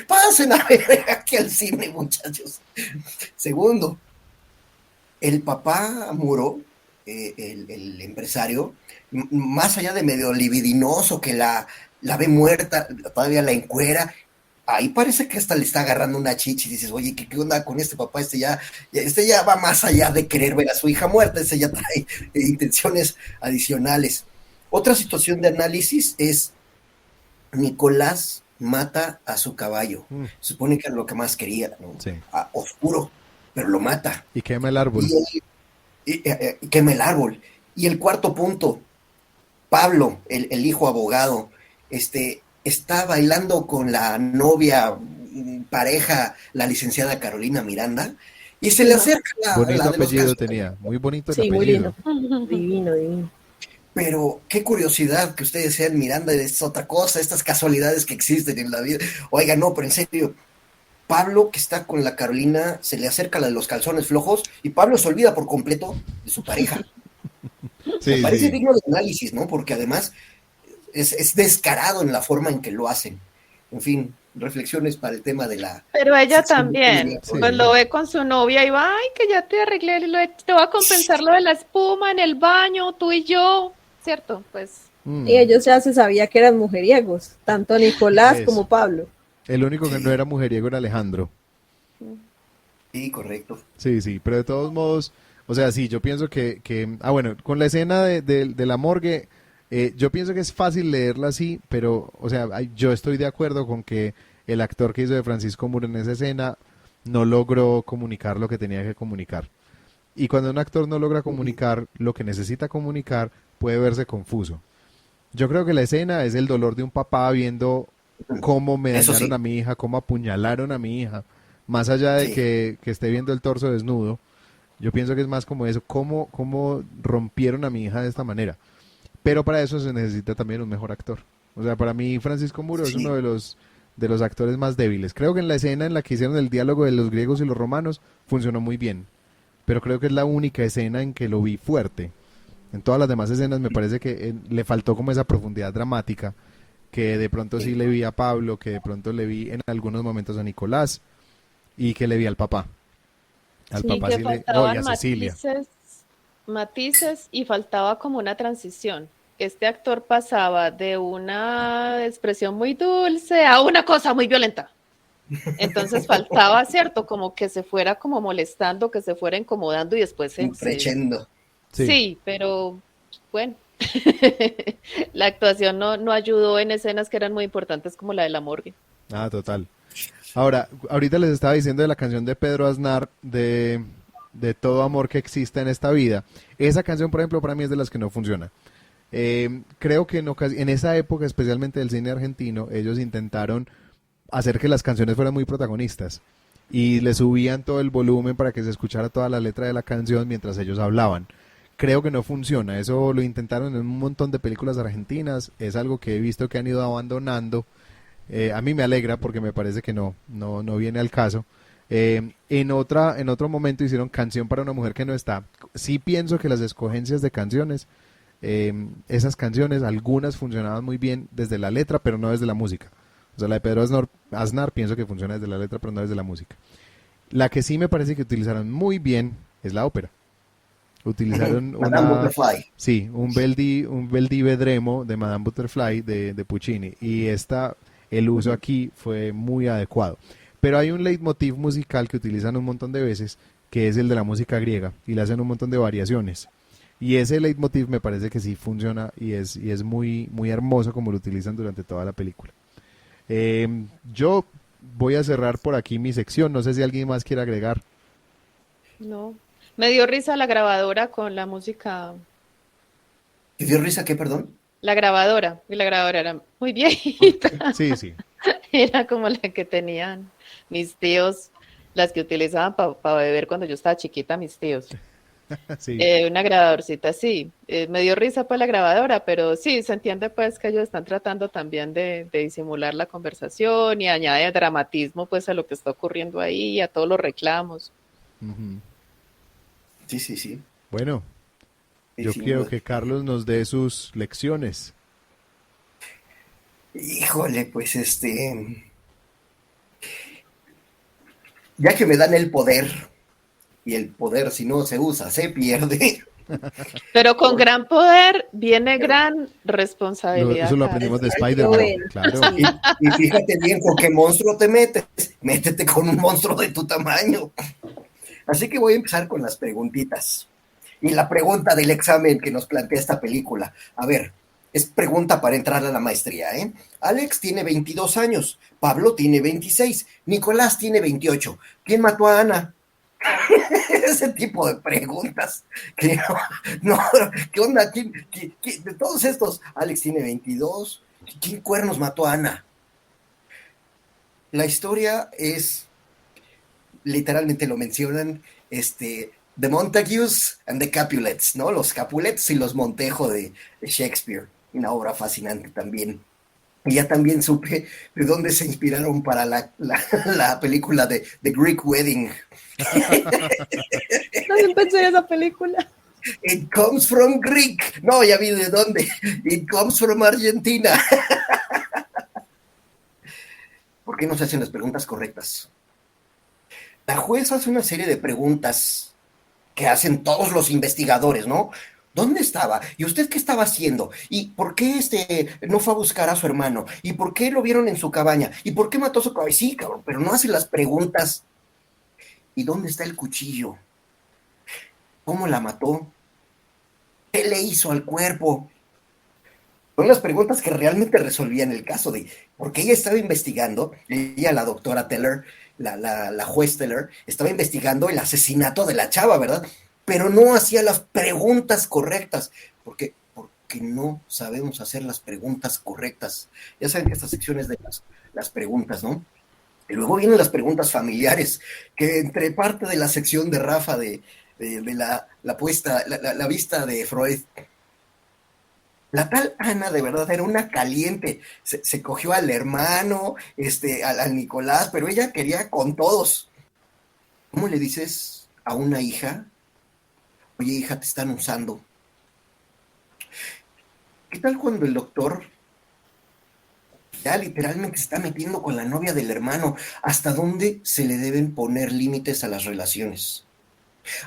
Pasen a ver aquí al cine, muchachos. Segundo, el papá Muro, el empresario, más allá de medio libidinoso que la ve muerta, todavía la encuera, ahí parece que hasta le está agarrando una chicha y dices, oye, ¿qué onda con este papá? Este ya va más allá de querer ver a su hija muerta, este ya trae intenciones adicionales. Otra situación de análisis es Nicolás mata a su caballo. Mm, Se supone que era lo que más quería, ¿no? sí. Oscuro, pero lo mata. Y quema el Y, árbol. y quema el árbol. Y el cuarto punto, Pablo, el hijo abogado, está bailando con la novia, pareja, la licenciada Carolina Miranda, y se le Ajá. acerca Bonito la de los apellido calzones. tenía, muy bonito el Sí, muy apellido. lindo. Divino, divino. Pero qué curiosidad que ustedes sean Miranda, es otra cosa, estas casualidades que existen en la vida. Oiga, no, pero en serio, Pablo que está con la Carolina, se le acerca la de los calzones flojos y Pablo se olvida por completo de su pareja. Me Sí, parece sí. digno de análisis, ¿no? Porque además es descarado en la forma en que lo hacen. En fin, reflexiones para el tema de la Pero ella sección de también, Sí. pues lo ve con su novia y va, ay, que ya te arreglé, te voy a compensar lo de la espuma en el baño, tú y yo, ¿cierto? Pues Mm, Y ellos ya se sabía que eran mujeriegos, tanto Nicolás eso. como Pablo. El único que no Sí. era mujeriego era Alejandro. Sí, correcto. Sí, sí, pero de todos modos, o sea, sí, yo pienso bueno, con la escena de la morgue, yo pienso que es fácil leerla así, pero, o sea, yo estoy de acuerdo con que el actor que hizo de Francisco Muro en esa escena no logró comunicar lo que tenía que comunicar. Y cuando un actor no logra Ujú. comunicar lo que necesita comunicar, puede verse confuso. Yo creo que la escena es el dolor de un papá viendo cómo me Eso dañaron a sí, mi hija, cómo apuñalaron a mi hija, más allá de sí, que esté viendo el torso desnudo. Yo pienso que es más como eso, cómo rompieron a mi hija de esta manera. Pero para eso se necesita también un mejor actor. O sea, para mí Francisco Muro es uno sí, de los actores más débiles. Creo que en la escena en la que hicieron el diálogo de los griegos y los romanos funcionó muy bien. Pero creo que es la única escena en que lo vi fuerte. En todas las demás escenas me parece que le faltó como esa profundidad dramática que de pronto sí sí. le vi a Pablo, que de pronto le vi en algunos momentos a Nicolás y que le vi al papá. Al Sí, Y papá que sí no, y a faltaban Cecilia. matices y faltaba como una transición. Este actor pasaba de una expresión muy dulce a una cosa muy violenta. Entonces faltaba, ¿cierto? Como que se fuera como molestando, que se fuera incomodando y después Increchendo. Sí. Sí, pero bueno, la actuación no ayudó en escenas que eran muy importantes como la de la morgue. Ah, total. Ahora, ahorita les estaba diciendo de la canción de Pedro Aznar de Todo amor que exista en esta vida. Esa canción, por ejemplo, para mí es de las que no funciona. Creo que en esa época, especialmente del cine argentino, ellos intentaron hacer que las canciones fueran muy protagonistas y le subían todo el volumen para que se escuchara toda la letra de la canción mientras ellos hablaban. Creo que no funciona, eso lo intentaron en un montón de películas argentinas, es algo que he visto que han ido abandonando. A mí me alegra porque me parece que no viene al caso. En otro momento hicieron Canción para una mujer que no está. Sí pienso que las escogencias de canciones, esas canciones, algunas funcionaban muy bien desde la letra, pero no desde la música. O sea, la de Pedro Aznar pienso que funciona desde la letra, pero no desde la música. La que sí me parece que utilizaron muy bien es la ópera. Utilizaron Madame una, Butterfly. sí, un Bel Vedremo de Madame Butterfly de Puccini. Y el uso Ujú. aquí fue muy adecuado. Pero hay un leitmotiv musical que utilizan un montón de veces, que es el de la música griega, y le hacen un montón de variaciones. Y ese leitmotiv me parece que sí funciona y es muy hermoso como lo utilizan durante toda la película. Yo voy a cerrar por aquí mi sección. No sé si alguien más quiere agregar. No. Me dio risa la grabadora con la música, ¿Te dio risa qué, perdón? y la grabadora era muy viejita. Sí, sí, Era como la que tenían mis tíos, las que utilizaban para beber cuando yo estaba chiquita, mis tíos. sí. Una grabadorcita, sí. Me dio risa pues la grabadora, pero sí, se entiende pues que ellos están tratando también de disimular la conversación y añade dramatismo pues a lo que está ocurriendo ahí y a todos los reclamos. Ujú. Sí, sí, sí. Bueno, Sí, yo sin quiero duda. que Carlos nos dé sus lecciones. Híjole, pues ya que me dan el poder, y el poder si no se usa, se pierde. Pero con Por- gran poder viene gran responsabilidad, Eso lo Carlos. aprendimos de Lo Spider-Man, ven, claro. sí. y fíjate bien con qué monstruo te metes. Métete con un monstruo de tu tamaño. Así que voy a empezar con las preguntitas. Y la pregunta del examen que nos plantea esta película. A ver, es pregunta para entrar a la maestría, ¿eh? Alex tiene 22 años, Pablo tiene 26, Nicolás tiene 28. ¿Quién mató a Ana? Ese tipo de preguntas. Que no, ¿qué onda? De todos estos, Alex tiene 22. ¿Quién cuernos mató a Ana? La historia es, literalmente lo mencionan, The Montagues and the Capulets, ¿no? Los Capulets y los Montejo de Shakespeare. Una obra fascinante también. Y ya también supe de dónde se inspiraron para la película de The Greek Wedding. También pensé en esa película. It comes from Greek. No, ya vi de dónde. It comes from Argentina. ¿Por qué no se hacen las preguntas correctas? La jueza hace una serie de preguntas que hacen todos los investigadores, ¿no? ¿Dónde estaba? ¿Y usted qué estaba haciendo? ¿Y por qué no fue a buscar a su hermano? ¿Y por qué lo vieron en su cabaña? ¿Y por qué mató a su cabaña? Sí, cabrón, pero no hace las preguntas ¿Y dónde está el cuchillo? ¿Cómo la mató? ¿Qué le hizo al cuerpo? Son las preguntas que realmente resolvían el caso porque ella estaba investigando, ella, la doctora Teller, la juez Teller, estaba investigando el asesinato de la chava, ¿verdad? Pero no hacía las preguntas correctas, porque no sabemos hacer las preguntas correctas. Ya saben que esta sección es de las preguntas, ¿no? Y luego vienen las preguntas familiares, que entre parte de la sección de Rafa de la vista de Freud, la tal Ana de verdad era una caliente, se cogió al hermano, al Nicolás, pero ella quería con todos. ¿Cómo le dices a una hija, oye hija, te están usando? ¿Qué tal cuando el doctor ya literalmente se está metiendo con la novia del hermano? ¿Hasta dónde se le deben poner límites a las relaciones?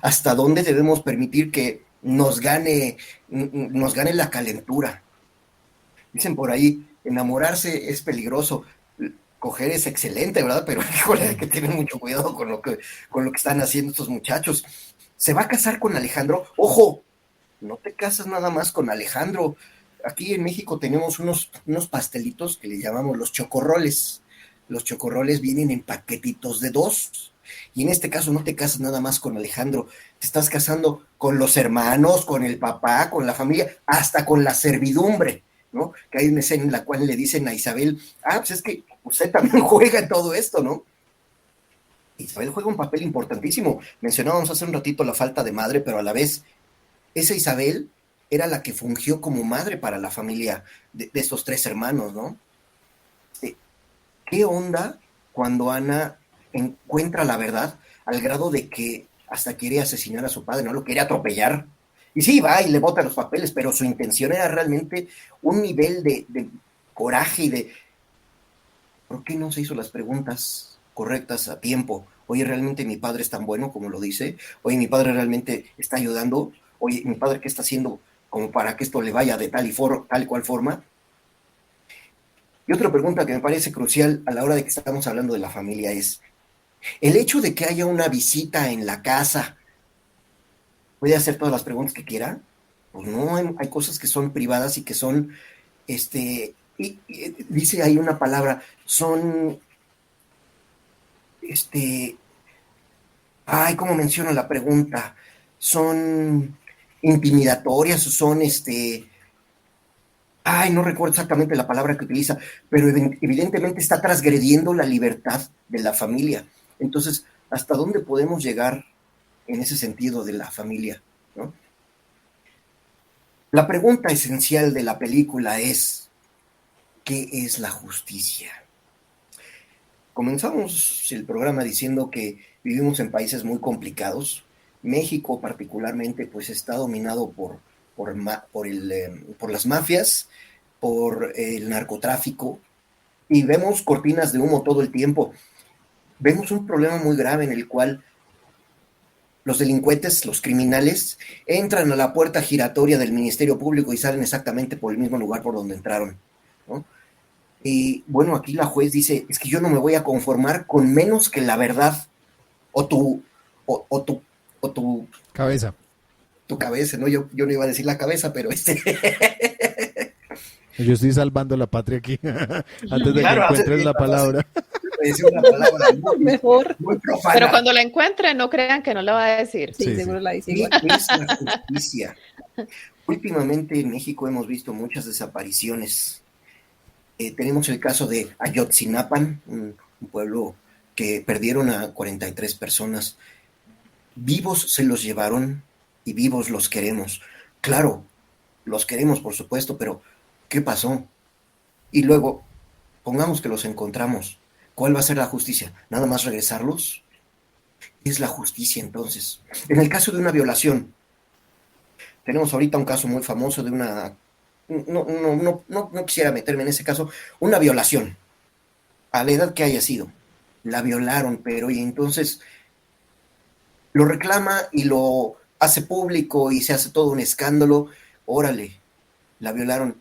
¿Hasta dónde debemos permitir que nos gane la calentura? Dicen por ahí, enamorarse es peligroso, coger es excelente, ¿verdad? Pero híjole, hay que tener mucho cuidado con lo que están haciendo estos muchachos. ¿Se va a casar con Alejandro? ¡Ojo! No te casas nada más con Alejandro. Aquí en México tenemos unos pastelitos que le llamamos los chocorroles. Los chocorroles vienen en paquetitos de 2. Y en este caso no te casas nada más con Alejandro, te estás casando con los hermanos, con el papá, con la familia, hasta con la servidumbre, ¿no? Que hay una escena en la cual le dicen a Isabel, pues es que usted también juega en todo esto, ¿no? Isabel juega un papel importantísimo. Mencionábamos hace un ratito la falta de madre, pero a la vez, esa Isabel era la que fungió como madre para la familia de estos 3 hermanos, ¿no? ¿Qué onda cuando Ana encuentra la verdad al grado de que hasta quiere asesinar a su padre, no lo quiere atropellar? Y sí, va y le bota los papeles, pero su intención era realmente un nivel de coraje y de ¿por qué no se hizo las preguntas correctas a tiempo? Oye, ¿realmente mi padre es tan bueno como lo dice? Oye, ¿mi padre realmente está ayudando? Oye, ¿mi padre qué está haciendo como para que esto le vaya de tal y cual forma? Y otra pregunta que me parece crucial a la hora de que estamos hablando de la familia es, el hecho de que haya una visita en la casa, ¿puede hacer todas las preguntas que quiera? Pues no, hay cosas que son privadas y que son, y dice ahí una palabra, son, ¿cómo menciona la pregunta? Son intimidatorias o son, no recuerdo exactamente la palabra que utiliza, pero evidentemente está transgrediendo la libertad de la familia. Entonces, ¿hasta dónde podemos llegar en ese sentido de la familia, ¿no? La pregunta esencial de la película es, ¿qué es la justicia? Comenzamos el programa diciendo que vivimos en países muy complicados. México particularmente pues está dominado por las mafias, por el narcotráfico, y vemos cortinas de humo todo el tiempo. Vemos un problema muy grave en el cual los delincuentes, los criminales, entran a la puerta giratoria del Ministerio Público y salen exactamente por el mismo lugar por donde entraron, ¿no? Y bueno, aquí la juez dice, es que yo no me voy a conformar con menos que la verdad o tu cabeza. Tu cabeza, ¿no? Yo no iba a decir la cabeza, pero Yo estoy salvando la patria aquí antes de claro, que encuentres la palabra. Es una palabra mejor. Muy profana. Pero cuando la encuentre, no crean que no la va a decir. Sí, seguro la dice igual. ¿Qué es la justicia? Últimamente en México hemos visto muchas desapariciones. Tenemos el caso de Ayotzinapan, un pueblo que perdieron a 43 personas. Vivos se los llevaron y vivos los queremos. Claro, los queremos, por supuesto, pero ¿qué pasó? Y luego, pongamos que los encontramos. ¿Cuál va a ser la justicia? ¿Nada más regresarlos? ¿Qué es la justicia entonces? En el caso de una violación, tenemos ahorita un caso muy famoso de una... No quisiera meterme en ese caso. Una violación, a la edad que haya sido. La violaron, pero y entonces lo reclama y lo hace público y se hace todo un escándalo. Órale, la violaron.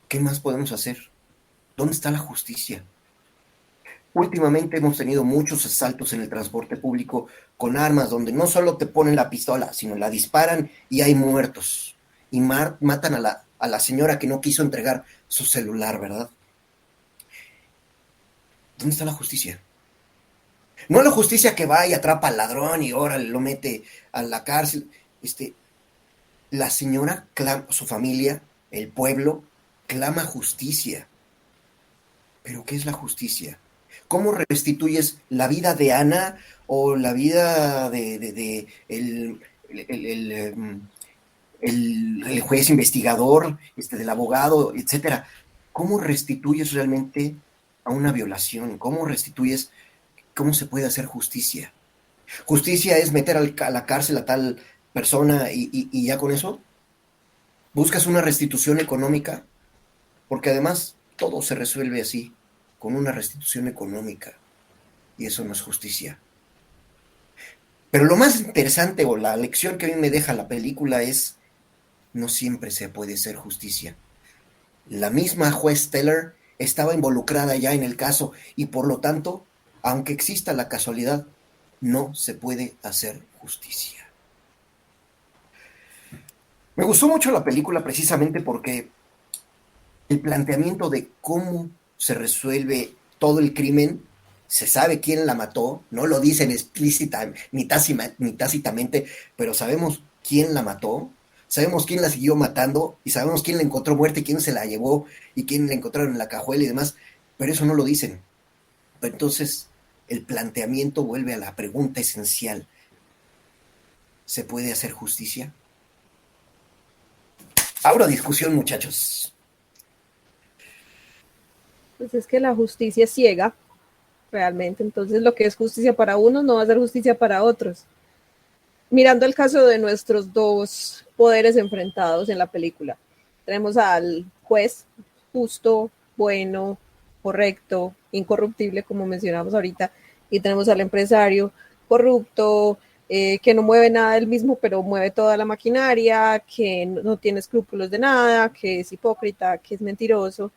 ¿Qué más podemos hacer? ¿Dónde está la justicia? Últimamente hemos tenido muchos asaltos en el transporte público con armas donde no solo te ponen la pistola, sino la disparan y hay muertos. Y matan a la señora que no quiso entregar su celular, ¿verdad? ¿Dónde está la justicia? No la justicia que va y atrapa al ladrón y ahora lo mete a la cárcel. La señora clama, su familia, el pueblo, clama justicia. ¿Pero qué es la justicia? ¿Cómo restituyes la vida de Ana o la vida de el juez investigador, del abogado, etcétera? ¿Cómo restituyes realmente a una violación? ¿Cómo restituyes? ¿Cómo se puede hacer justicia? ¿Justicia es meter a la cárcel a tal persona y ya con eso? ¿Buscas una restitución económica? Porque además todo se resuelve así, con una restitución económica. Y eso no es justicia. Pero lo más interesante o la lección que a mí me deja la película es, no siempre se puede hacer justicia. La misma juez Teller estaba involucrada ya en el caso y por lo tanto, aunque exista la casualidad, no se puede hacer justicia. Me gustó mucho la película precisamente porque el planteamiento de cómo se resuelve todo el crimen, se sabe quién la mató, no lo dicen explícita ni tácitamente, pero sabemos quién la mató, sabemos quién la siguió matando y sabemos quién la encontró muerta y quién se la llevó y quién la encontraron en la cajuela y demás, pero eso no lo dicen. Pero entonces el planteamiento vuelve a la pregunta esencial: ¿se puede hacer justicia? Abro discusión, muchachos. Pues es que la justicia es ciega, realmente. Entonces, lo que es justicia para unos no va a ser justicia para otros. Mirando el caso de nuestros dos poderes enfrentados en la película, tenemos al juez justo, bueno, correcto, incorruptible, como mencionamos ahorita, y tenemos al empresario corrupto, que no mueve nada él mismo, pero mueve toda la maquinaria, que no tiene escrúpulos de nada, que es hipócrita, que es mentiroso.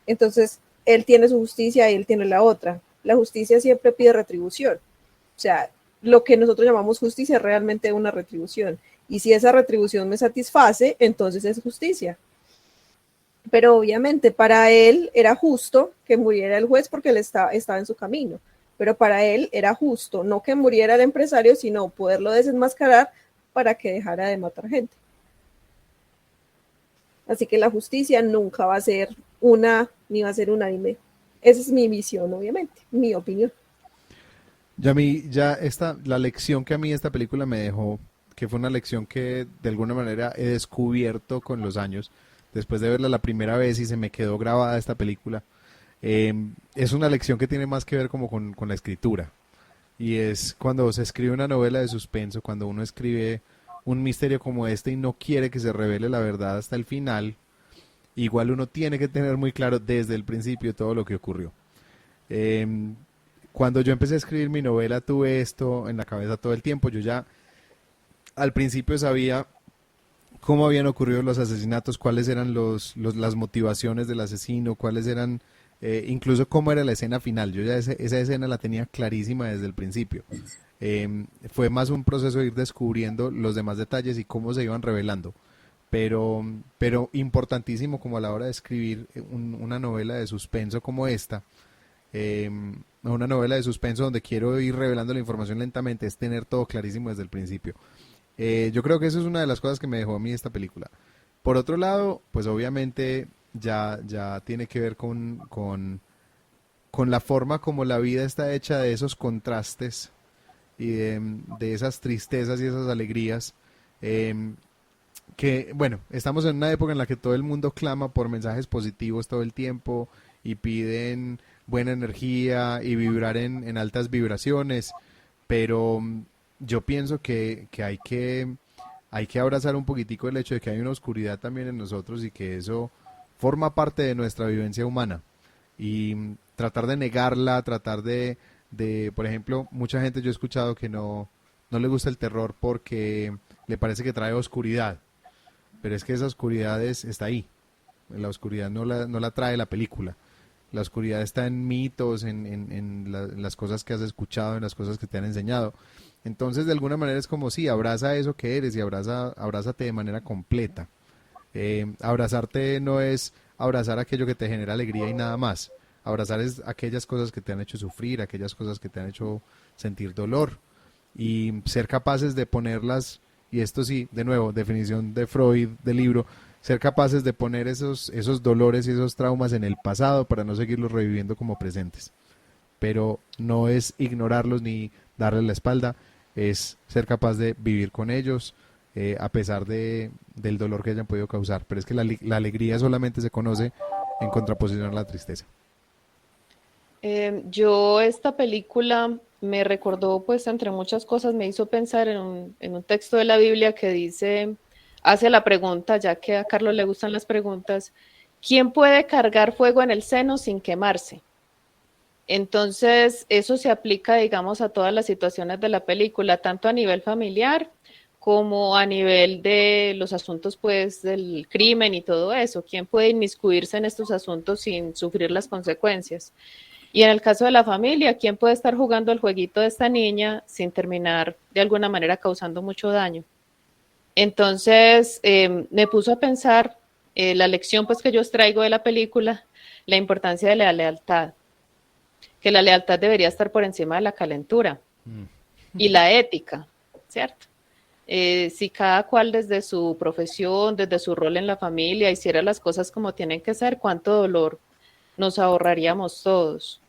Entonces, él tiene su justicia y él tiene la otra. La justicia siempre pide retribución. O sea, lo que nosotros llamamos justicia es realmente una retribución. Y si esa retribución me satisface, entonces es justicia. Pero obviamente para él era justo que muriera el juez porque él estaba en su camino. Pero para él era justo no que muriera el empresario, sino poderlo desenmascarar para que dejara de matar gente. Así que la justicia nunca va a ser ni va a ser unánime. Esa es mi visión, obviamente, mi opinión. La lección que a mí esta película me dejó, que fue una lección que de alguna manera he descubierto con los años, después de verla la primera vez y se me quedó grabada esta película, es una lección que tiene más que ver como con la escritura. Y es cuando se escribe una novela de suspenso, cuando uno escribe un misterio como este y no quiere que se revele la verdad hasta el final, igual uno tiene que tener muy claro desde el principio todo lo que ocurrió. Cuando yo empecé a escribir mi novela tuve esto en la cabeza todo el tiempo. Yo ya al principio sabía cómo habían ocurrido los asesinatos, cuáles eran las motivaciones del asesino, cuáles eran, incluso cómo era la escena final. Yo ya esa escena la tenía clarísima desde el principio. Fue más un proceso de ir descubriendo los demás detalles y cómo se iban revelando. Pero importantísimo como a la hora de escribir una novela de suspenso como esta, una novela de suspenso donde quiero ir revelando la información lentamente, es tener todo clarísimo desde el principio. Yo creo que eso es una de las cosas que me dejó a mí esta película. Por otro lado, pues obviamente ya tiene que ver con la forma como la vida está hecha de esos contrastes y de esas tristezas y esas alegrías. Que, bueno, estamos en una época en la que todo el mundo clama por mensajes positivos todo el tiempo y piden buena energía y vibrar en altas vibraciones, pero yo pienso que hay que abrazar un poquitico el hecho de que hay una oscuridad también en nosotros y que eso forma parte de nuestra vivencia humana y tratar de negarla, tratar de por ejemplo, mucha gente yo he escuchado que no le gusta el terror porque le parece que trae oscuridad, pero es que esa oscuridad está ahí, la oscuridad no la trae la película. La oscuridad está en mitos, en las cosas que has escuchado, en las cosas que te han enseñado. Entonces, de alguna manera es como sí, abraza eso que eres y abrázate de manera completa. Abrazarte no es abrazar aquello que te genera alegría y nada más. Abrazar es aquellas cosas que te han hecho sufrir, aquellas cosas que te han hecho sentir dolor y ser capaces de ponerlas, y esto sí, de nuevo, definición de Freud del libro, ser capaces de poner esos dolores y esos traumas en el pasado para no seguirlos reviviendo como presentes. Pero no es ignorarlos ni darles la espalda, es ser capaz de vivir con ellos, a pesar del dolor que hayan podido causar. Pero es que la alegría solamente se conoce en contraposición a la tristeza. Yo esta película me recordó, pues entre muchas cosas, me hizo pensar en un texto de la Biblia que dice, hace la pregunta, ya que a Carlos le gustan las preguntas, ¿quién puede cargar fuego en el seno sin quemarse? Entonces, eso se aplica, digamos, a todas las situaciones de la película, tanto a nivel familiar como a nivel de los asuntos, pues, del crimen y todo eso. ¿Quién puede inmiscuirse en estos asuntos sin sufrir las consecuencias? Y en el caso de la familia, ¿quién puede estar jugando el jueguito de esta niña sin terminar de alguna manera causando mucho daño? Entonces, me puso a pensar la lección pues que yo extraigo de la película, la importancia de la lealtad, que la lealtad debería estar por encima de la calentura y la ética, ¿cierto? Si cada cual desde su profesión, desde su rol en la familia, hiciera las cosas como tienen que ser, cuánto dolor nos ahorraríamos todos.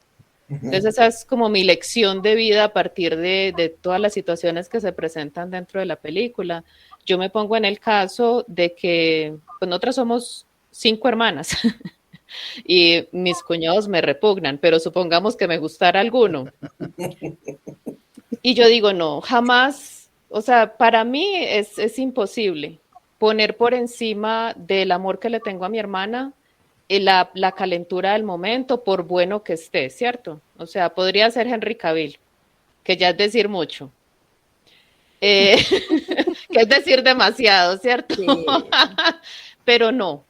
Entonces esa es como mi lección de vida a partir de todas las situaciones que se presentan dentro de la película. Yo me pongo en el caso de que pues nosotras somos 5 hermanas y mis cuñados me repugnan, pero supongamos que me gustara alguno. Y yo digo, no, jamás, o sea, para mí es imposible poner por encima del amor que le tengo a mi hermana la calentura del momento, por bueno que esté, ¿cierto? O sea, podría ser Henry Cavill, que ya es decir mucho. Que es decir demasiado, ¿cierto? Sí. Pero no.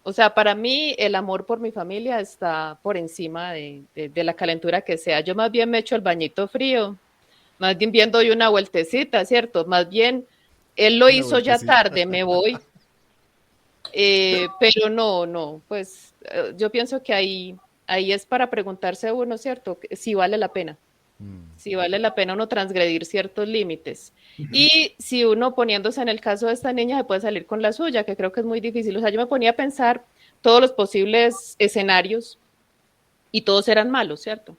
O sea, para mí el amor por mi familia está por encima de la calentura que sea. Yo más bien me echo el bañito frío, más bien doy una vueltecita, ¿cierto? Más bien, él lo hizo ya tarde, me voy. Pero no, pues yo pienso que ahí es para preguntarse uno, ¿cierto? Si vale la pena. Si vale la pena uno transgredir ciertos límites. Y si uno poniéndose en el caso de esta niña se puede salir con la suya, que creo que es muy difícil. O sea, yo me ponía a pensar todos los posibles escenarios y todos eran malos, ¿cierto?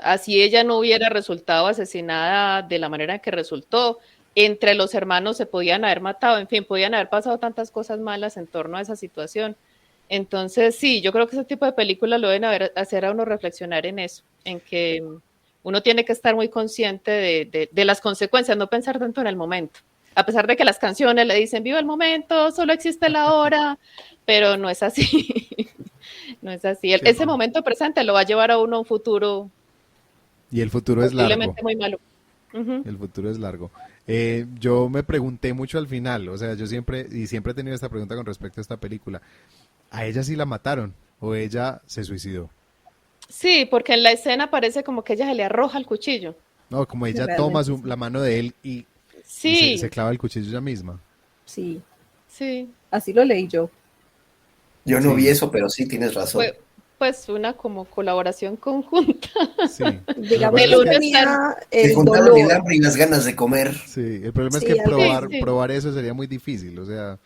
Así ella no hubiera resultado asesinada de la manera en que resultó, entre los hermanos se podían haber matado, en fin, podían haber pasado tantas cosas malas en torno a esa situación. Entonces, sí, yo creo que ese tipo de películas lo deben hacer a uno reflexionar en eso, en que uno tiene que estar muy consciente de las consecuencias, no pensar tanto en el momento. A pesar de que las canciones le dicen, viva el momento, solo existe la hora, pero no es así. No es así. Ese momento presente lo va a llevar a uno a un futuro. Y el futuro es largo. Posiblemente muy malo. El futuro es largo. Yo me pregunté mucho al final, o sea, yo siempre he tenido esta pregunta con respecto a esta película. ¿A ella sí la mataron o ella se suicidó? Sí, porque en la escena parece como que ella se le arroja el cuchillo. No, como ella toma la mano de él y se clava el cuchillo ella misma. Sí. Sí. Así lo leí yo. Yo no vi eso, pero sí tienes razón. Pues una como colaboración conjunta. Sí. Digamos que tenía se juntaron el hambre y las ganas de comer. Sí, el problema es que probar eso sería muy difícil, o sea,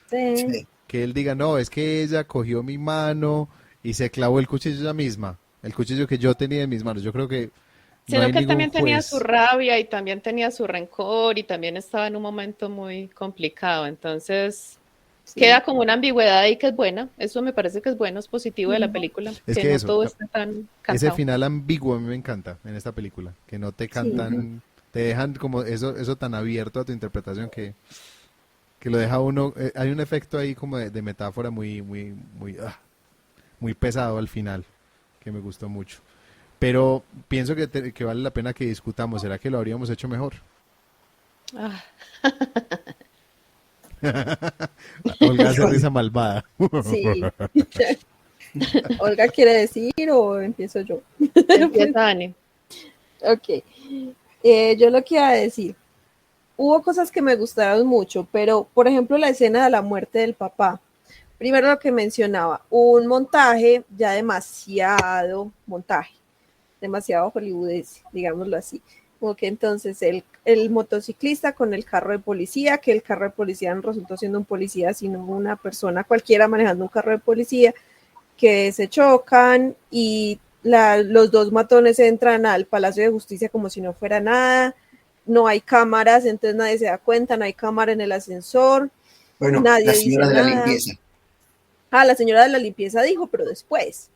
que él diga, no, es que ella cogió mi mano y se clavó el cuchillo ella misma, el cuchillo que yo tenía en mis manos. Yo creo que sino que él también tenía su rabia y también tenía su rencor y también estaba en un momento muy complicado, entonces queda como una ambigüedad ahí que es buena, eso me parece que es bueno, es positivo de la película, es que no todo está tan cantado. Ese final ambiguo a mí me encanta en esta película, que no te cantan, te dejan como eso tan abierto a tu interpretación que lo deja uno, hay un efecto ahí como de metáfora muy pesado al final, que me gustó mucho. Pero pienso que vale la pena que discutamos, ¿será que lo habríamos hecho mejor? Ah. Olga hace risa malvada. Sí. Olga quiere decir o empiezo yo. Empieza Dani. Ok. Yo lo que iba a decir, hubo cosas que me gustaron mucho, pero por ejemplo la escena de la muerte del papá. Primero lo que mencionaba, un montaje ya demasiado montaje, demasiado hollywoodense, digámoslo así. Como que entonces el motociclista con el carro de policía, que el carro de policía no resultó siendo un policía, sino una persona cualquiera manejando un carro de policía, que se chocan y los dos matones entran al Palacio de Justicia como si no fuera nada, no hay cámaras, entonces nadie se da cuenta, no hay cámara en el ascensor, Bueno, la nadie señora dice de la nada. limpieza. Ah, la señora de la limpieza dijo, pero después.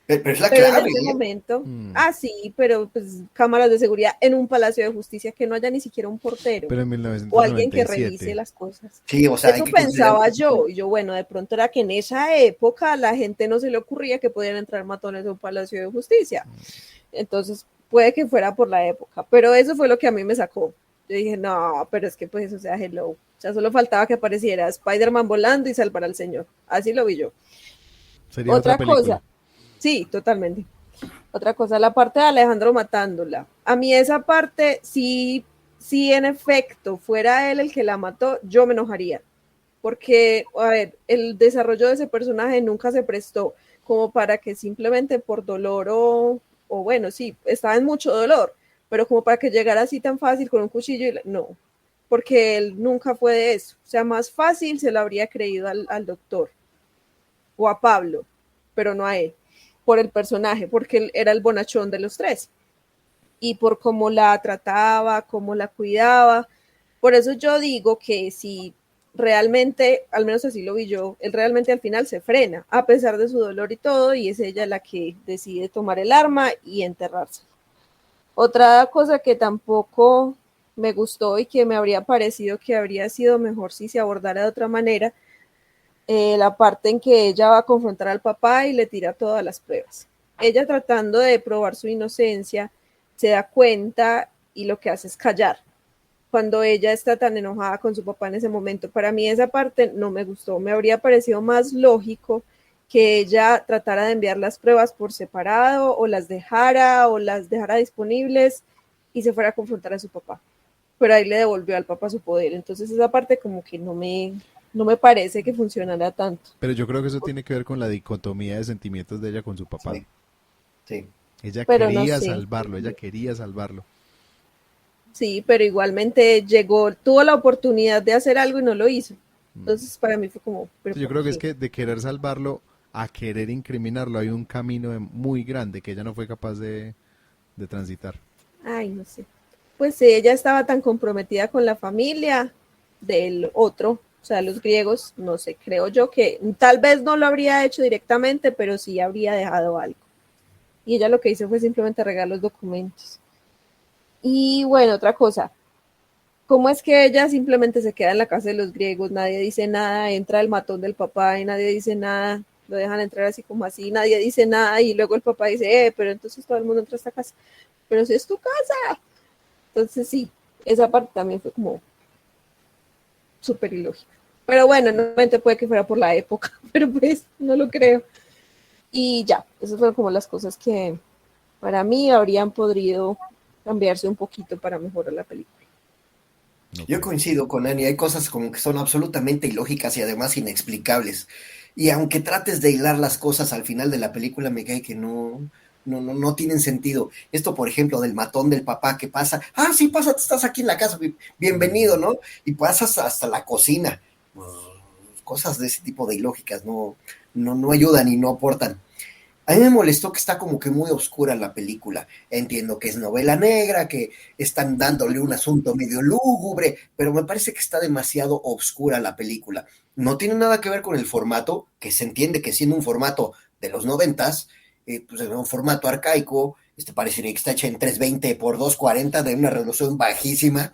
Pero es la Pero en clave, ese ¿eh? momento, sí, pero pues cámaras de seguridad en un Palacio de Justicia que no haya ni siquiera un portero Pero en o alguien que revise 1997. las cosas. Sí, o sea, hay Eso que considerar. pensaba yo, y yo, bueno, de pronto era que en esa época a la gente no se le ocurría que podían entrar matones a un Palacio de Justicia. Entonces, puede que fuera por la época, pero eso fue lo que a mí me sacó. Yo dije, no, pero es que pues, o sea, hello. O sea, solo faltaba que apareciera Spider-Man volando y salvar al señor. Así lo vi yo. Sería otra Otra película. cosa, sí, totalmente. Otra cosa, la parte de Alejandro matándola. A mí esa parte, sí, sí, en efecto, fuera él el que la mató, yo me enojaría. Porque, a ver, el desarrollo de ese personaje nunca se prestó como para que simplemente por dolor o bueno, sí, estaba en mucho dolor, pero como para que llegara así tan fácil con un cuchillo, no, porque él nunca fue de eso. O sea, más fácil se lo habría creído al doctor o a Pablo, pero no a él, por el personaje, porque él era el bonachón de los tres y por cómo la trataba, cómo la cuidaba. Por eso yo digo que si realmente, al menos así lo vi yo, él realmente al final se frena, a pesar de su dolor y todo, y es ella la que decide tomar el arma y enterrarse. Otra cosa que tampoco me gustó y que me habría parecido que habría sido mejor si se abordara de otra manera, la parte en que ella va a confrontar al papá y le tira todas las pruebas. Ella tratando de probar su inocencia, se da cuenta y lo que hace es callar. Cuando ella está tan enojada con su papá en ese momento, para mí esa parte no me gustó. Me habría parecido más lógico que ella tratara de enviar las pruebas por separado o las dejara disponibles y se fuera a confrontar a su papá. Pero ahí le devolvió al papá su poder. Entonces esa parte como que no me parece que funcionara tanto. Pero yo creo que eso tiene que ver con la dicotomía de sentimientos de ella con su papá. Sí, sí. Ella Pero no quería sé. salvarlo, ella quería salvarlo. Sí, pero igualmente llegó, tuvo la oportunidad de hacer algo y no lo hizo. Entonces para mí fue como, ¿pero Yo por creo que es qué? que de querer salvarlo a querer incriminarlo hay un camino muy grande que ella no fue capaz de transitar. Ay, no sé. Pues sí, ella estaba tan comprometida con la familia del otro, o sea, los griegos, no sé, creo yo que tal vez no lo habría hecho directamente, pero sí habría dejado algo. Y ella lo que hizo fue simplemente regar los documentos. Y bueno, otra cosa, ¿cómo es que ella simplemente se queda en la casa de los griegos? Nadie dice nada, entra el matón del papá y nadie dice nada, lo dejan entrar así como así, nadie dice nada y luego el papá dice, pero entonces todo el mundo entra a esta casa, pero si es tu casa. Entonces sí, esa parte también fue como súper ilógica. Pero bueno, normalmente puede que fuera por la época, pero pues no lo creo. Y ya, esas fueron como las cosas que para mí habrían podido cambiarse un poquito para mejorar la película. Yo coincido con Annie, hay cosas como que son absolutamente ilógicas y además inexplicables. Y aunque trates de hilar las cosas al final de la película, me cae que no tienen sentido. Esto, por ejemplo, del matón del papá que pasa, sí, pasa, estás aquí en la casa, bienvenido, ¿no? Y pasas hasta la cocina. Cosas de ese tipo de ilógicas no ayudan y no aportan. A mí me molestó que está como que muy oscura la película. Entiendo que es novela negra, que están dándole un asunto medio lúgubre, pero me parece que está demasiado oscura la película. No tiene nada que ver con el formato, que se entiende que siendo un formato de los 90s, pues es un formato arcaico, parecería que está hecha en 320 por 240 de una resolución bajísima,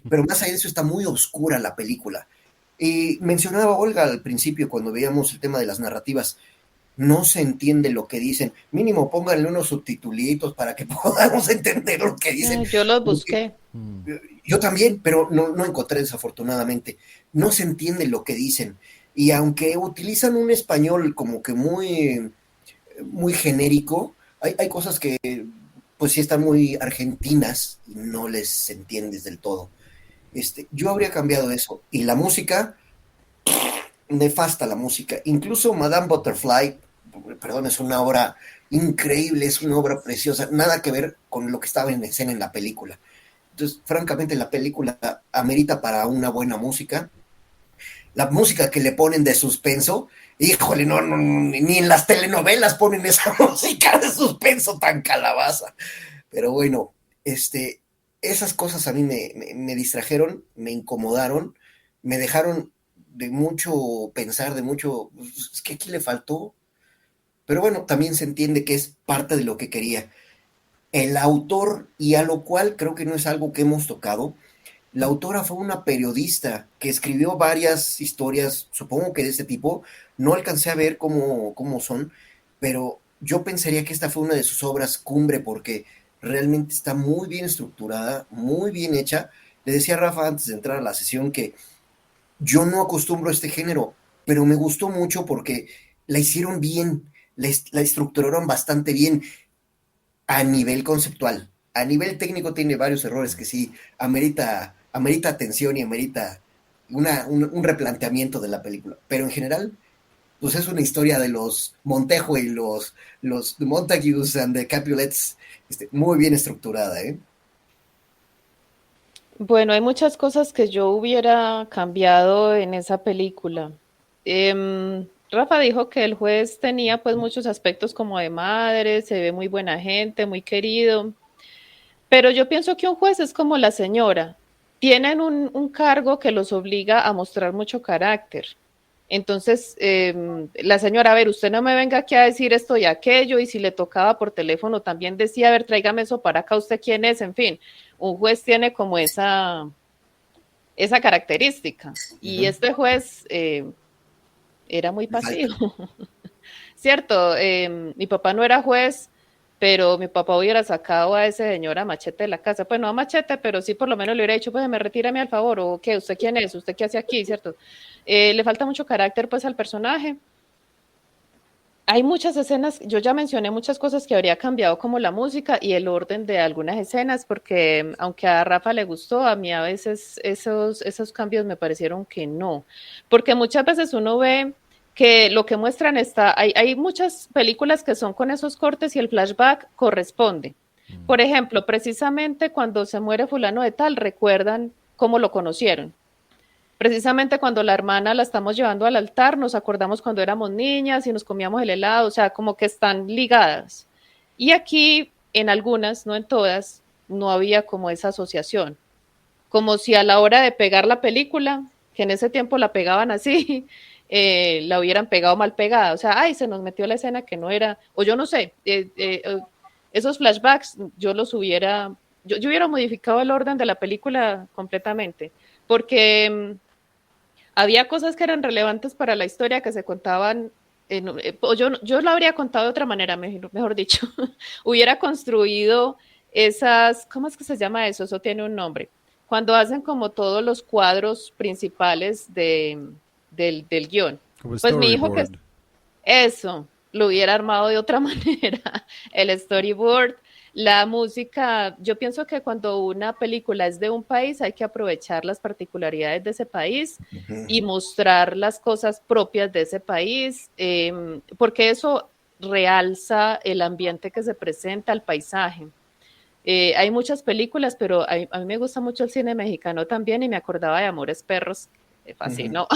pero más allá de eso está muy oscura la película. Y mencionaba Olga al principio cuando veíamos el tema de las narrativas, no se entiende lo que dicen. Mínimo pónganle unos subtitulitos para que podamos entender lo que dicen. Yo los busqué. Yo también, pero no encontré desafortunadamente. No se entiende lo que dicen. Y aunque utilizan un español como que muy muy genérico. Hay cosas que pues sí están muy argentinas y no les entiendes del todo. Yo habría cambiado eso. Y la música, nefasta la música. Incluso Madame Butterfly, perdón, es una obra increíble, es una obra preciosa, nada que ver con lo que estaba en escena en la película. Entonces, francamente, la película amerita para una buena música. La música que le ponen de suspenso, híjole, no, ni en las telenovelas ponen esa música de suspenso tan calabaza. Pero bueno, esas cosas a mí me distrajeron, me incomodaron, me dejaron de mucho pensar, de mucho, pues, es que aquí le faltó. Pero bueno, también se entiende que es parte de lo que quería el autor, y a lo cual creo que no es algo que hemos tocado. La autora fue una periodista que escribió varias historias, supongo que de este tipo. No alcancé a ver cómo son, pero yo pensaría que esta fue una de sus obras cumbre porque realmente está muy bien estructurada, muy bien hecha. Le decía a Rafa antes de entrar a la sesión que yo no acostumbro a este género, pero me gustó mucho porque la hicieron bien, la estructuraron bastante bien a nivel conceptual. A nivel técnico tiene varios errores que sí amerita atención y amerita un replanteamiento de la película. Pero en general, pues es una historia de los Montejo y los Montagues and the Capulets, muy bien estructurada, ¿eh? Bueno, hay muchas cosas que yo hubiera cambiado en esa película. Rafa dijo que el juez tenía pues muchos aspectos como de madre, se ve muy buena gente, muy querido, pero yo pienso que un juez es como la señora, tienen un cargo que los obliga a mostrar mucho carácter. Entonces, la señora, a ver, usted no me venga aquí a decir esto y aquello, y si le tocaba por teléfono también decía, a ver, tráigame eso para acá, usted quién es, en fin, un juez tiene como esa característica. Y este juez era muy pasivo, ¿cierto? Mi papá no era juez, pero mi papá hubiera sacado a ese señor a machete de la casa. Pues no a machete, pero sí por lo menos le hubiera dicho, pues me retírame al favor, o qué, ¿usted quién es? ¿Usted qué hace aquí? ¿Cierto? Le falta mucho carácter pues al personaje. Hay muchas escenas, yo ya mencioné muchas cosas que habría cambiado como la música y el orden de algunas escenas, porque aunque a Rafa le gustó, a mí a veces esos cambios me parecieron que no, porque muchas veces uno ve que lo que muestran hay muchas películas que son con esos cortes y el flashback corresponde. Por ejemplo, precisamente cuando se muere fulano de tal, recuerdan cómo lo conocieron. Precisamente cuando la hermana la estamos llevando al altar, nos acordamos cuando éramos niñas y nos comíamos el helado, o sea, como que están ligadas. Y aquí, en algunas, no en todas, no había como esa asociación. Como si a la hora de pegar la película, que en ese tiempo la pegaban así, la hubieran pegado mal pegada. O sea, ay, se nos metió la escena que no era, o yo no sé, esos flashbacks yo los hubiera, yo hubiera modificado el orden de la película completamente, porque había cosas que eran relevantes para la historia que se contaban, yo lo habría contado de otra manera, mejor dicho. Hubiera construido esas, ¿cómo es que se llama eso? Eso tiene un nombre. Cuando hacen como todos los cuadros principales del guión. Como Pues mi hijo que storyboard. eso lo hubiera armado de otra manera, el storyboard, la música. Yo pienso que cuando una película es de un país hay que aprovechar las particularidades de ese país y mostrar las cosas propias de ese país, porque eso realza el ambiente que se presenta, el paisaje. Hay muchas películas, pero a mí me gusta mucho el cine mexicano también y me acordaba de Amores Perros, me fascinó.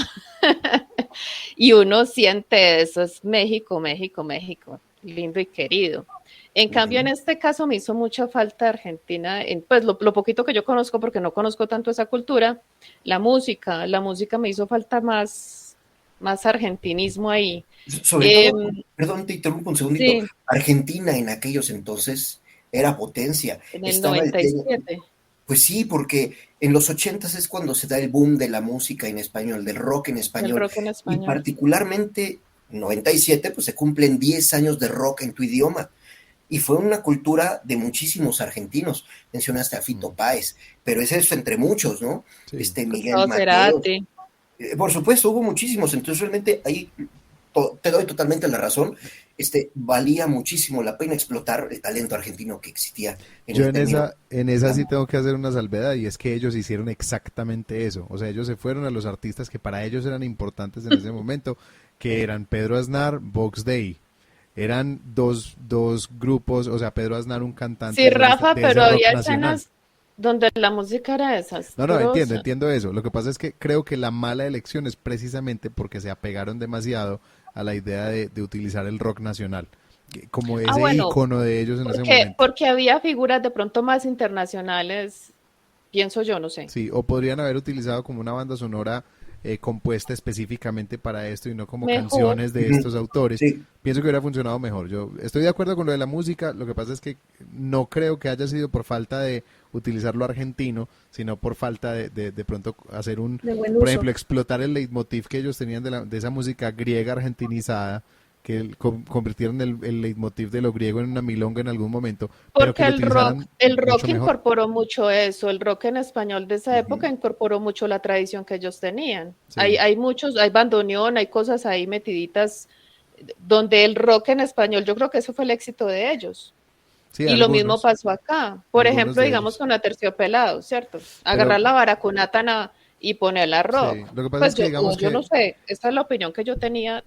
Y uno siente eso, es México, México, México, lindo y querido. En cambio, en este caso me hizo mucha falta Argentina, pues lo poquito que yo conozco, porque no conozco tanto esa cultura, la música me hizo falta más argentinismo ahí. Sobre todo, perdón, te interrumpo un segundito. Sí, Argentina en aquellos entonces era potencia. en el Estaba 97. pues sí, porque en los 80 es cuando se da el boom de la música en español, del rock en El español, rock en y español. particularmente 97, pues se cumplen 10 años de rock en tu idioma. Y fue una cultura de muchísimos argentinos. Mencionaste a Fito Páez, pero es eso entre muchos, ¿no? Sí. Miguel Gustavo Mateos. Cerati. Por supuesto, hubo muchísimos. Entonces, realmente ahí te doy totalmente la razón. valía muchísimo la pena explotar el talento argentino que existía en Yo el término. en esa sí tengo que hacer una salvedad y es que ellos hicieron exactamente eso. O sea, ellos se fueron a los artistas que para ellos eran importantes en ese momento, que eran Pedro Aznar, Vox Day. Eran dos grupos, o sea, Pedro Aznar, un cantante Sí, Rafa, de ese pero rock había nacional. escenas donde la música era No, no, desastrosa. entiendo eso. Lo que pasa es que creo que la mala elección es precisamente porque se apegaron demasiado a la idea de utilizar el rock nacional, como Ah, ese bueno, ícono de ellos en ese momento. porque había figuras de pronto más internacionales, pienso yo, no sé. Sí, o podrían haber utilizado como una banda sonora compuesta específicamente para esto y no como Mejor. canciones de Ujú. estos autores. Sí, Pienso que hubiera funcionado mejor. Yo estoy de acuerdo con lo de la música, lo que pasa es que no creo que haya sido por falta de utilizar lo argentino, sino por falta de pronto hacer un, De buen por uso. ejemplo, explotar el leitmotiv que ellos tenían de esa música griega argentinizada, que convirtieron el leitmotiv de lo griego en una milonga en algún momento, pero que Porque lo utilizaran el rock mucho mejor. incorporó mucho eso, el rock en español de esa época ujú, incorporó mucho la tradición que ellos tenían. Sí, Hay muchos, hay bandoneón, hay cosas ahí metiditas donde el rock en español, yo creo que eso fue el éxito de ellos. sí, Y lo mismo algunos, pasó acá. Por algunos ejemplo, de digamos ellos. con Aterciopelados, ¿cierto? Pero Agarrar la baracunata y ponerla rock. sí, lo que pasa es Pues que digamos yo no que sé, esa es la opinión que yo tenía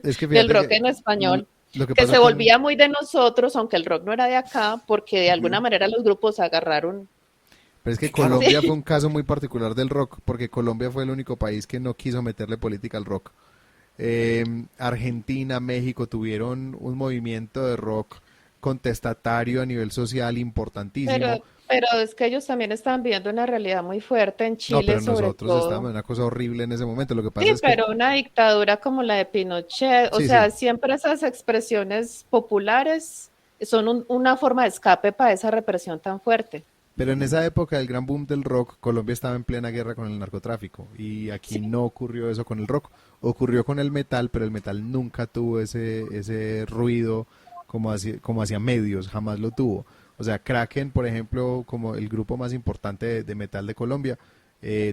es que del fíjate rock que en español, lo que que pasa se con volvía muy de nosotros, aunque el rock no era de acá, porque de alguna ujú. manera los grupos agarraron. pero es que Sí, claro. Colombia fue Sí, un caso muy particular del rock, porque Colombia fue el único país que no quiso meterle política al rock. Argentina, México tuvieron un movimiento de rock contestatario a nivel social importantísimo. pero es que ellos también estaban viviendo una realidad muy fuerte en No, Chile, pero sobre nosotros estábamos todo. en una cosa horrible en ese momento. Lo que pasa Sí, es que, pero una dictadura como la de Pinochet, o sí, sí, sea, siempre esas expresiones populares son una forma de escape para esa represión tan fuerte. pero en esa época del gran boom del rock, Colombia estaba en plena guerra con el narcotráfico y aquí Sí, no ocurrió eso con el rock. Ocurrió con el metal, pero el metal nunca tuvo ese ruido como hacia medios, jamás lo tuvo. O sea, Kraken, por ejemplo, como el grupo más importante de metal de Colombia,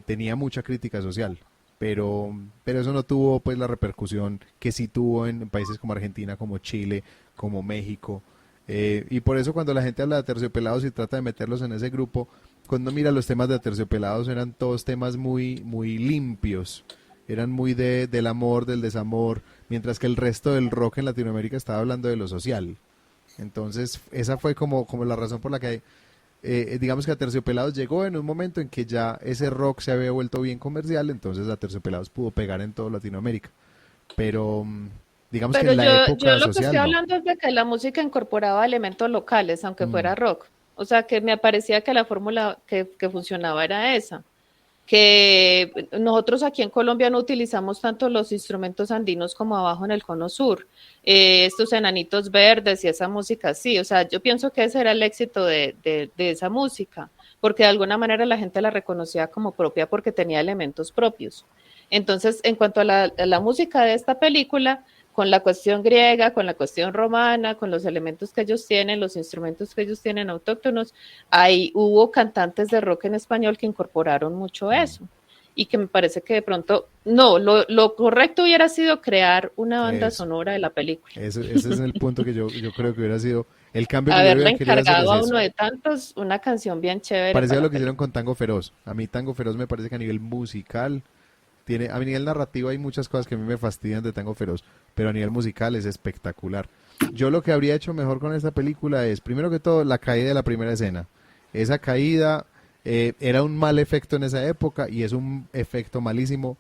tenía mucha crítica social, pero eso no tuvo pues la repercusión que sí tuvo en países como Argentina, como Chile, como México. Y por eso cuando la gente habla de Aterciopelados y trata de meterlos en ese grupo, cuando mira los temas de Aterciopelados eran todos temas muy limpios, eran muy del amor, del desamor, mientras que el resto del rock en Latinoamérica estaba hablando de lo social. Entonces, esa fue como la razón por la que, digamos que Aterciopelados llegó en un momento en que ya ese rock se había vuelto bien comercial, entonces Aterciopelados pudo pegar en toda Latinoamérica. Pero digamos que pero en la yo época lo que estoy social no. hablando es de que la música incorporaba elementos locales, aunque Mm, fuera rock. O sea, que me parecía que la fórmula que funcionaba era esa. Que nosotros aquí en Colombia no utilizamos tanto los instrumentos andinos como abajo en el cono sur, estos enanitos verdes y esa música así, o sea, yo pienso que ese era el éxito de esa música, porque de alguna manera la gente la reconocía como propia porque tenía elementos propios. Entonces, en cuanto a la música de esta película, con la cuestión griega, con la cuestión romana, con los elementos que ellos tienen, los instrumentos que ellos tienen autóctonos, ahí hubo cantantes de rock en español que incorporaron mucho mm. eso. Y que me parece que de pronto, no, lo correcto hubiera sido crear una banda Eso. sonora de la película. Ese es el punto que yo creo que hubiera sido el cambio que yo Haberle hubiera querido hacer es encargado a eso. uno de tantos una canción bien chévere Parecido para a la lo que hicieron película. con Tango Feroz. A mí Tango Feroz me parece que a nivel musical tiene, a nivel narrativo hay muchas cosas que a mí me fastidian de Tango Feroz, pero a nivel musical es espectacular. Yo lo que habría hecho mejor con esta película es, primero que todo, la caída de la primera escena. Esa caída era un mal efecto en esa época y es un efecto malísimo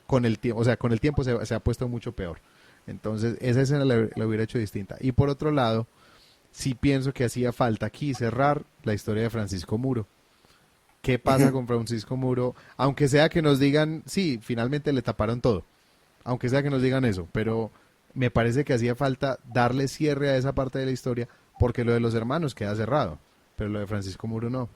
con el tiempo, o sea, con el tiempo se ha puesto mucho peor. Entonces, esa escena la hubiera hecho distinta. Y por otro lado, sí pienso que hacía falta aquí cerrar la historia de Francisco Muro. ¿Qué pasa Ujú. con Francisco Muro? Aunque sea que nos digan, sí, finalmente le taparon todo. Aunque sea que nos digan eso, pero me parece que hacía falta darle cierre a esa parte de la historia porque lo de los hermanos queda cerrado, pero lo de Francisco Muro no.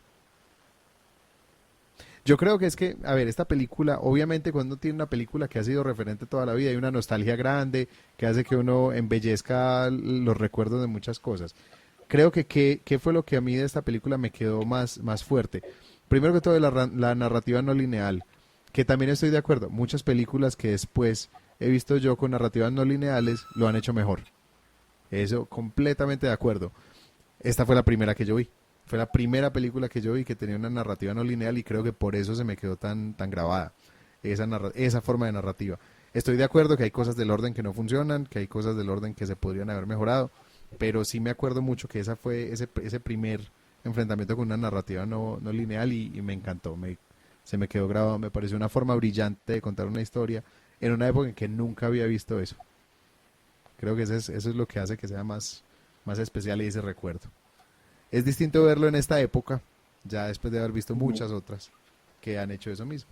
Yo creo que es que, a ver, esta película, obviamente cuando uno tiene una película que ha sido referente toda la vida, hay una nostalgia grande que hace que uno embellezca los recuerdos de muchas cosas. Creo que qué fue lo que a mí de esta película me quedó más fuerte. Primero que todo, la narrativa no lineal, que también estoy de acuerdo. Muchas películas que después he visto yo con narrativas no lineales lo han hecho mejor. Eso, completamente de acuerdo. Esta fue la primera que yo vi. Fue la primera película que yo vi que tenía una narrativa no lineal y creo que por eso se me quedó tan grabada esa forma de narrativa. Estoy de acuerdo que hay cosas del orden que no funcionan, que hay cosas del orden que se podrían haber mejorado, pero sí me acuerdo mucho que esa fue ese primer enfrentamiento con una narrativa no lineal y me encantó. Se me quedó grabado, me pareció una forma brillante de contar una historia en una época en que nunca había visto eso. Creo que eso es lo que hace que sea más especial y ese recuerdo. Es distinto verlo en esta época, ya después de haber visto muchas otras que han hecho eso mismo.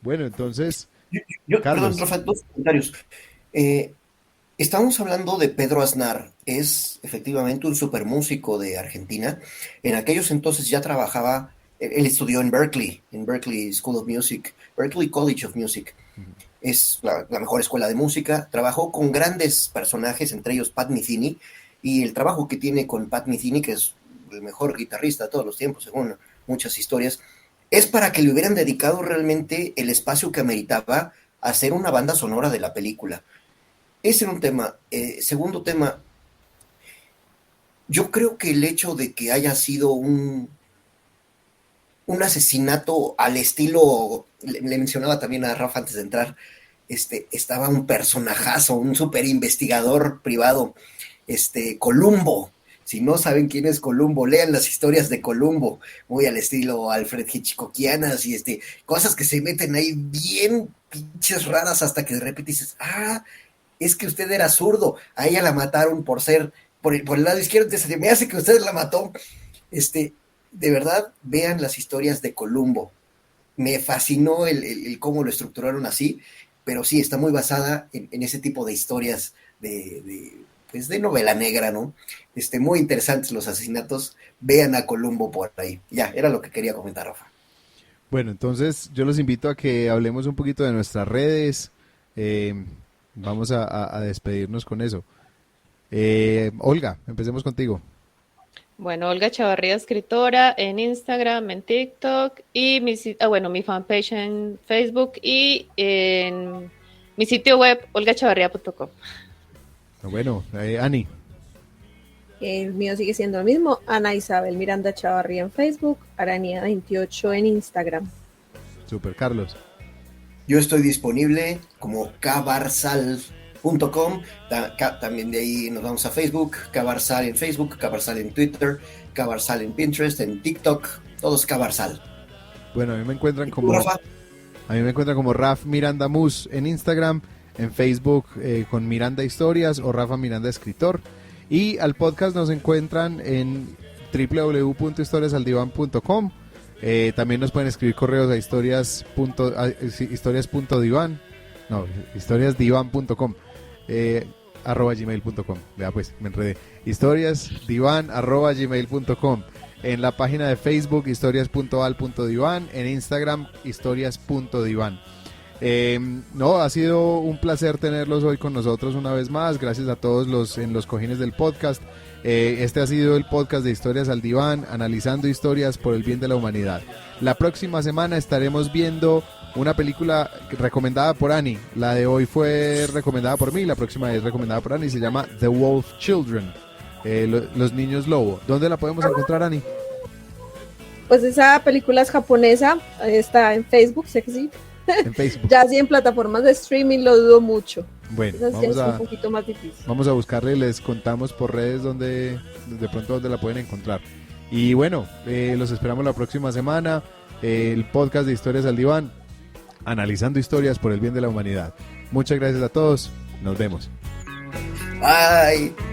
Bueno, entonces, Carlos. Perdón, Rafa, dos comentarios. Estamos hablando de Pedro Aznar, es efectivamente un super músico de Argentina. En aquellos entonces ya trabajaba, él estudió en Berkeley School of Music, Berkeley College of Music. Es la mejor escuela de música. Trabajó con grandes personajes, entre ellos Pat Metheny, y el trabajo que tiene con Pat Metheny, que es el mejor guitarrista de todos los tiempos, según muchas historias, es para que le hubieran dedicado realmente el espacio que ameritaba a hacer una banda sonora de la película. Ese era un tema. Segundo tema, yo creo que el hecho de que haya sido un asesinato al estilo, le mencionaba también a Rafa antes de entrar, estaba un personajazo, un super investigador privado, Columbo. Si no saben quién es Columbo, lean las historias de Columbo, muy al estilo Alfred Hitchcockianas y cosas que se meten ahí bien pinches raras hasta que de repente dices, es que usted era zurdo, a ella la mataron por el lado izquierdo, entonces me hace que usted la mató. De verdad, vean las historias de Columbo. Me fascinó el cómo lo estructuraron así, pero sí, está muy basada en ese tipo de historias de novela negra, ¿no? Muy interesantes los asesinatos. Vean a Columbo por ahí. Ya, era lo que quería comentar, Rafa. Bueno, entonces yo los invito a que hablemos un poquito de nuestras redes. Vamos a despedirnos con eso. Olga, empecemos contigo. Bueno, Olga Chavarría, escritora, en Instagram, en TikTok y mi fanpage en Facebook y en mi sitio web olgachavarría.com. Bueno, Ani. El mío sigue siendo el mismo, Ana Isabel Miranda Chavarría en Facebook, Arania28 en Instagram. Super, Carlos. Yo estoy disponible como cabarsal.com, también de ahí nos vamos a Facebook, Cabarsal en Facebook, Cabarsal en Twitter, Cabarsal en Pinterest, en TikTok, todos Cabarsal. Bueno, a mí me encuentran como Raf Miranda Mus en Instagram, en Facebook con Miranda Historias o Rafa Miranda Escritor, y al podcast nos encuentran en www.historiasaldiván.com. También nos pueden escribir correos a historiasdivan.com @gmail.com. Vea pues, me enredé. historiasdivan@gmail.com. En la página de Facebook historias.al.divan, en Instagram historias.divan. Ha sido un placer tenerlos hoy con nosotros una vez más. Gracias a todos en los cojines del podcast. Este ha sido el podcast de Historias al Diván, analizando historias por el bien de la humanidad. La próxima semana estaremos viendo una película recomendada por Ani. La de hoy fue recomendada por mí, la próxima es recomendada por Ani. Se llama The Wolf Children, los niños lobo. ¿Dónde la podemos encontrar, Ani? Pues esa película es japonesa, está en Facebook, sé que sí. En Facebook. Ya sí en plataformas de streaming lo dudo mucho. Bueno, es un poquito más difícil. Vamos a buscarle y les contamos por redes donde la pueden encontrar. Y bueno, los esperamos la próxima semana. El podcast de Historias al Diván, analizando historias por el bien de la humanidad. Muchas gracias a todos. Nos vemos. Bye.